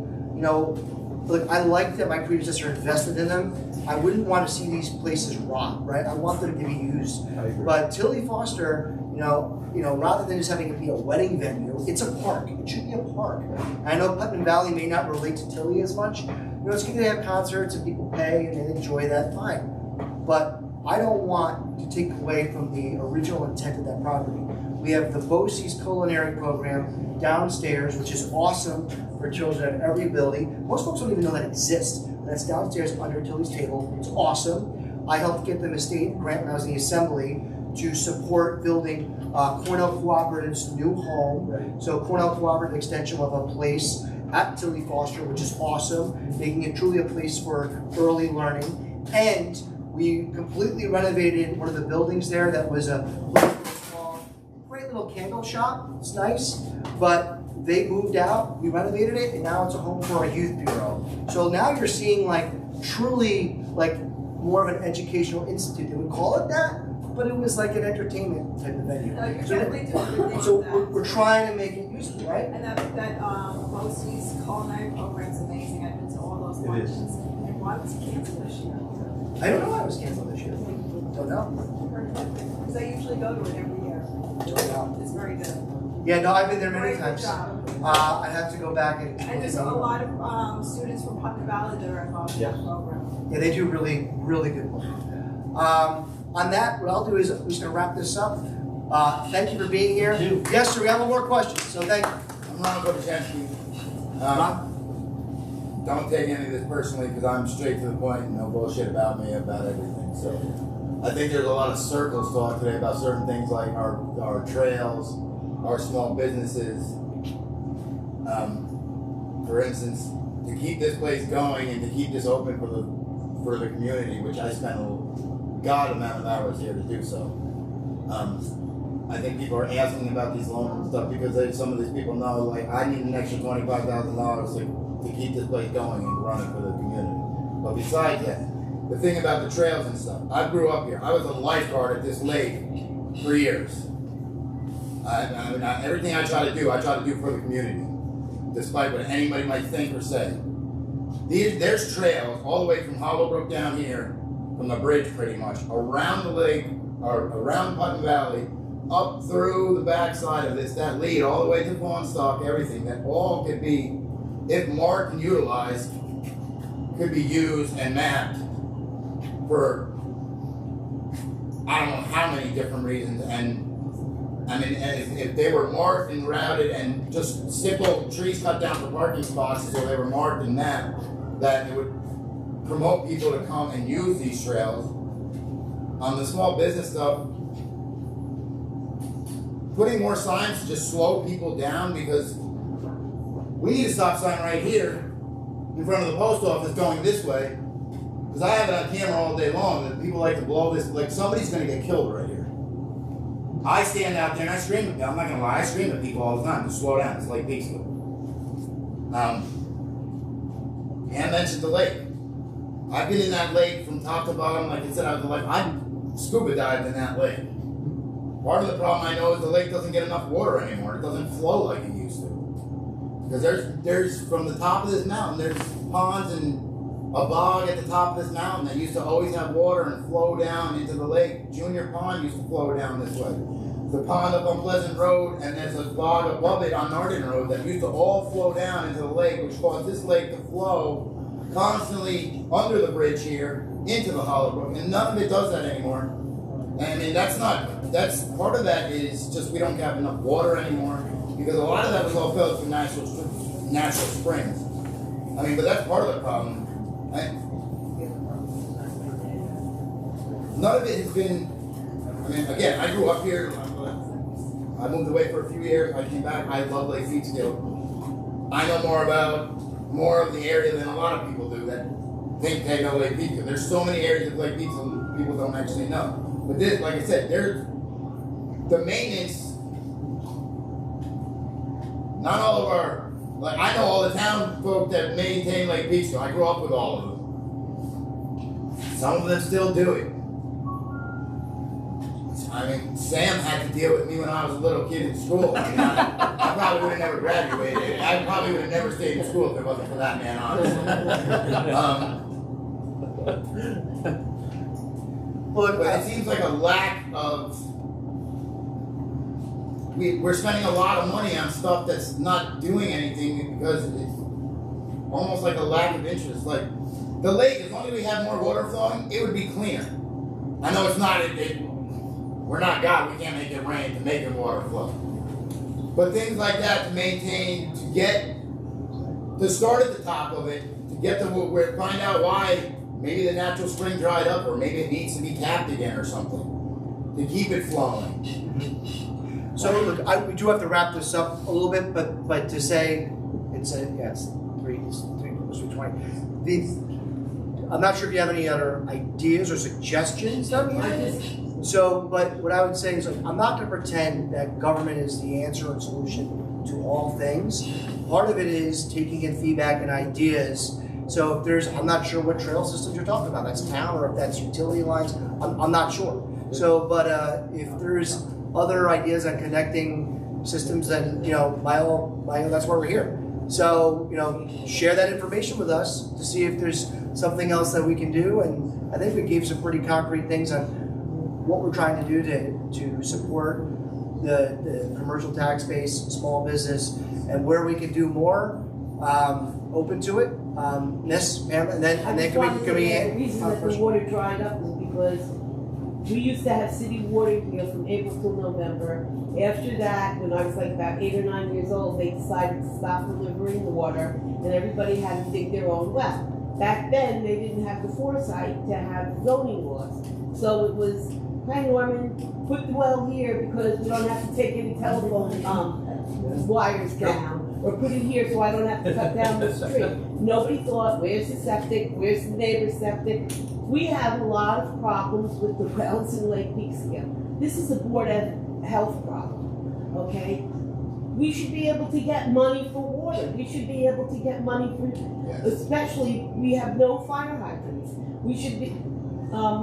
Look, I like that my predecessor invested in them. I wouldn't want to see these places rot, right? I want them to be used. I agree. But Tilly Foster, rather than just having it be a wedding venue, it's a park. It should be a park. I know Putnam Valley may not relate to Tilly as much. It's good to have concerts and people pay and they enjoy that, fine. But I don't want to take away from the original intent of that property. We have the BOCES culinary program downstairs, which is awesome for children at every ability. Most folks don't even know that exists. That's downstairs under Tilly's table. It's awesome. I helped get them a state grant when I was in the assembly to support building Cornell Cooperative's new home. Right. So Cornell Cooperative extension of a place at Tilly Foster, which is awesome, making it truly a place for early learning. And we completely renovated one of the buildings there that was a great little candle shop. It's nice, but they moved out, we renovated it, and now it's a home for a youth bureau. So now you're seeing truly more of an educational institute. They would call it that, but it was like an entertainment type of venue. No, you're definitely doing good things So with that. we're trying to make it useful, right? And that BOCES culinary program's amazing. I've been to all those It lunches. is. And why was it canceled this year? I don't know why it was canceled this year. Don't know. Because I usually go to it every year. Don't know. It's very good. Yeah, no, I've been there many Very good times. job. I have to go back and. And there's a lot of students from Putnam Valley that are involved in that program. Yeah, they do really, really good work. On that, what I'll do is I'm just going to wrap this up. Thank you for being here. Thank you. Yes, sir, we have no more questions, so thank you. I'm Ron Kopaczynski. Don't take any of this personally because I'm straight to the point and no bullshit about me about everything. So I think there's a lot of circles talk today about certain things like our trails our small businesses, for instance, to keep this place going and to keep this open for the community, which I spent a god amount of hours here to do so. I think people are asking about these loans and stuff because some of these people know, like, I need an extra $25,000 to keep this place going and running for the community. But besides that, the thing about the trails and stuff, I grew up here. I was a lifeguard at this lake for years. Everything I try to do for the community, despite what anybody might think or say. There's trails all the way from Hollowbrook down here, from the bridge pretty much, around the lake, or around Putnam Valley, up through the backside of that lead, all the way to Fawnstock, everything, that all could be, if marked and utilized, could be used and mapped for, I don't know how many different reasons. And I mean, if they were marked and routed and just simple trees cut down for parking spots, so they were marked and mapped, that it would promote people to come and use these trails. On the small business stuff, putting more signs to just slow people down, because we need a stop sign right here in front of the post office going this way, because I have it on camera all day long that people like to blow this, like somebody's going to get killed right here. I stand out there and I scream at them. I'm not going to lie, I scream at people all the time to slow down. It's like Peekskill. And mentioned the lake. I've been in that lake from top to bottom. Like I said, I've scuba dived in that lake. Part of the problem I know is the lake doesn't get enough water anymore. It doesn't flow like it used to. Because there's from the top of this mountain, there's ponds and a bog at the top of this mountain that used to always have water and flow down into the lake. Junior Pond used to flow down this way. The pond up on Pleasant Road, and there's a bog above it on Narden Road that used to all flow down into the lake, which caused this lake to flow constantly under the bridge here into the Hollowbrook, and none of it does that anymore. And I mean, that's part of that is just we don't have enough water anymore, because a lot of that was all filled through natural springs. I mean, but that's part of the problem. None of it has been, I mean, again, I grew up here. I moved away for a few years. I came back. I love Lake Peekskill. I know more of the area than a lot of people do that think they know Lake Peekskill. There's so many areas of Lake Peekskill people don't actually know. But this, like I said, there's the maintenance. Not all of our, like I know all the town folk that maintain Lake Peekskill. I grew up with all of them. Some of them still do it. I mean, Sam had to deal with me when I was a little kid in school. I mean, I probably would have never graduated. I probably would have never stayed in school if it wasn't for that man, honestly. But it seems like a lack of. We're spending a lot of money on stuff that's not doing anything because it's almost like a lack of interest. Like the lake, as long as we have more water flowing, it would be cleaner. I know it's not. We're not God, we can't make it rain to make the water flow. But things like that to maintain, to start at the top of it, to get to where, find out why maybe the natural spring dried up or maybe it needs to be tapped again or something, to keep it flowing. So look, we do have to wrap this up a little bit, but to say, it's 3:20. I'm not sure if you have any other ideas or suggestions. So, but what I would say is, I'm not going to pretend that government is the answer and solution to all things. Part of it is taking in feedback and ideas. So if I'm not sure what trail systems you're talking about. That's town or if that's utility lines. I'm not sure. So, but if there's other ideas on connecting systems, then that's why we're here. So share that information with us to see if there's something else that we can do. And I think we gave some pretty concrete things on what we're trying to do to support the commercial tax base, small business, and where we can do more. Open to it, Miss Pam, and then can we? The reason that the water dried up is because we used to have city water from April till November. After that, when I was like about 8 or 9 years old, they decided to stop delivering the water, and everybody had to dig their own well. Back then, they didn't have the foresight to have zoning laws, so it was hey Norman, put the well here because we don't have to take any telephone, wires down, or put it here so I don't have to cut down the street. Nobody thought, where's the septic, where's the neighbor's septic? We have a lot of problems with the wells in Lake Peekskill. This is a Board of Health problem, okay? We should be able to get money for water. We should be able to get money for, especially, we have no fire hydrants. We should be,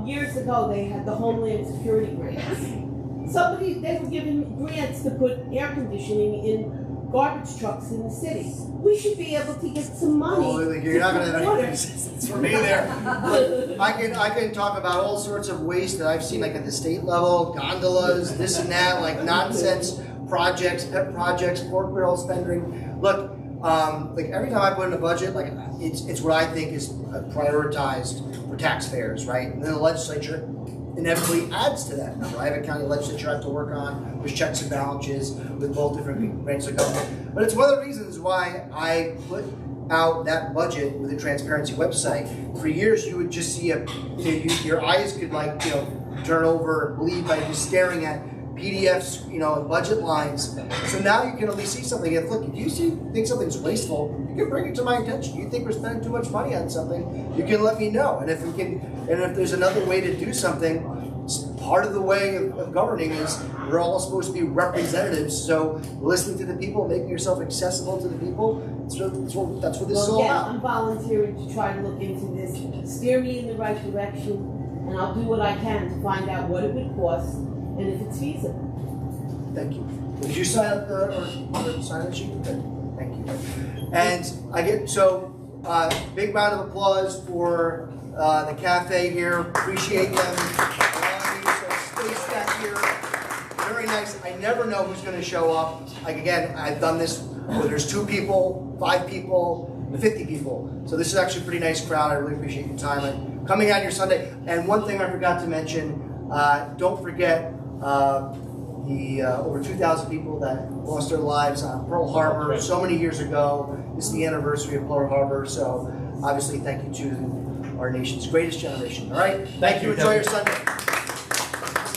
years ago, they had the Homeland Security grants. They were giving grants to put air conditioning in garbage trucks in the city. We should be able to get some money. Oh, you're not gonna have any resistance from me there. I can talk about all sorts of waste that I've seen, like at the state level, gondolas, this and that, like nonsense projects, pet projects, pork barrel spending. Look, like every time I put in a budget, like it's what I think is prioritized for taxpayers, right? And then the legislature inevitably adds to that number. I have a county legislature I have to work on, with checks and balances with both different branches of government. But it's one of the reasons why I put out that budget with the transparency website. For years, you would just see your eyes could turn over, bleed by just staring at PDFs, and budget lines. So now you can at least see something. If you think something's wasteful, you can bring it to my attention. You think we're spending too much money on something, you can let me know. And if there's another way to do something, part of the way of governing is we're all supposed to be representatives. So listening to the people, making yourself accessible to the people, that's what this is all about. I'm volunteering to try to look into this, steer me in the right direction, and I'll do what I can to find out what it would cost and if it's feasible. Thank you. Did you sign up or sign the sheet? Good. Thank you. And big round of applause for the cafe here. Appreciate them allowing me to space that here. Very nice. I never know who's going to show up. Like again, I've done this where there's 2 people, 5 people, 50 people. So this is actually a pretty nice crowd. I really appreciate your time and coming out your Sunday. And one thing I forgot to mention, don't forget the over 2,000 people that lost their lives on Pearl Harbor so many years ago. This is the anniversary of Pearl Harbor, so obviously thank you to our nation's greatest generation. All right? Thank you. Enjoy your Sunday.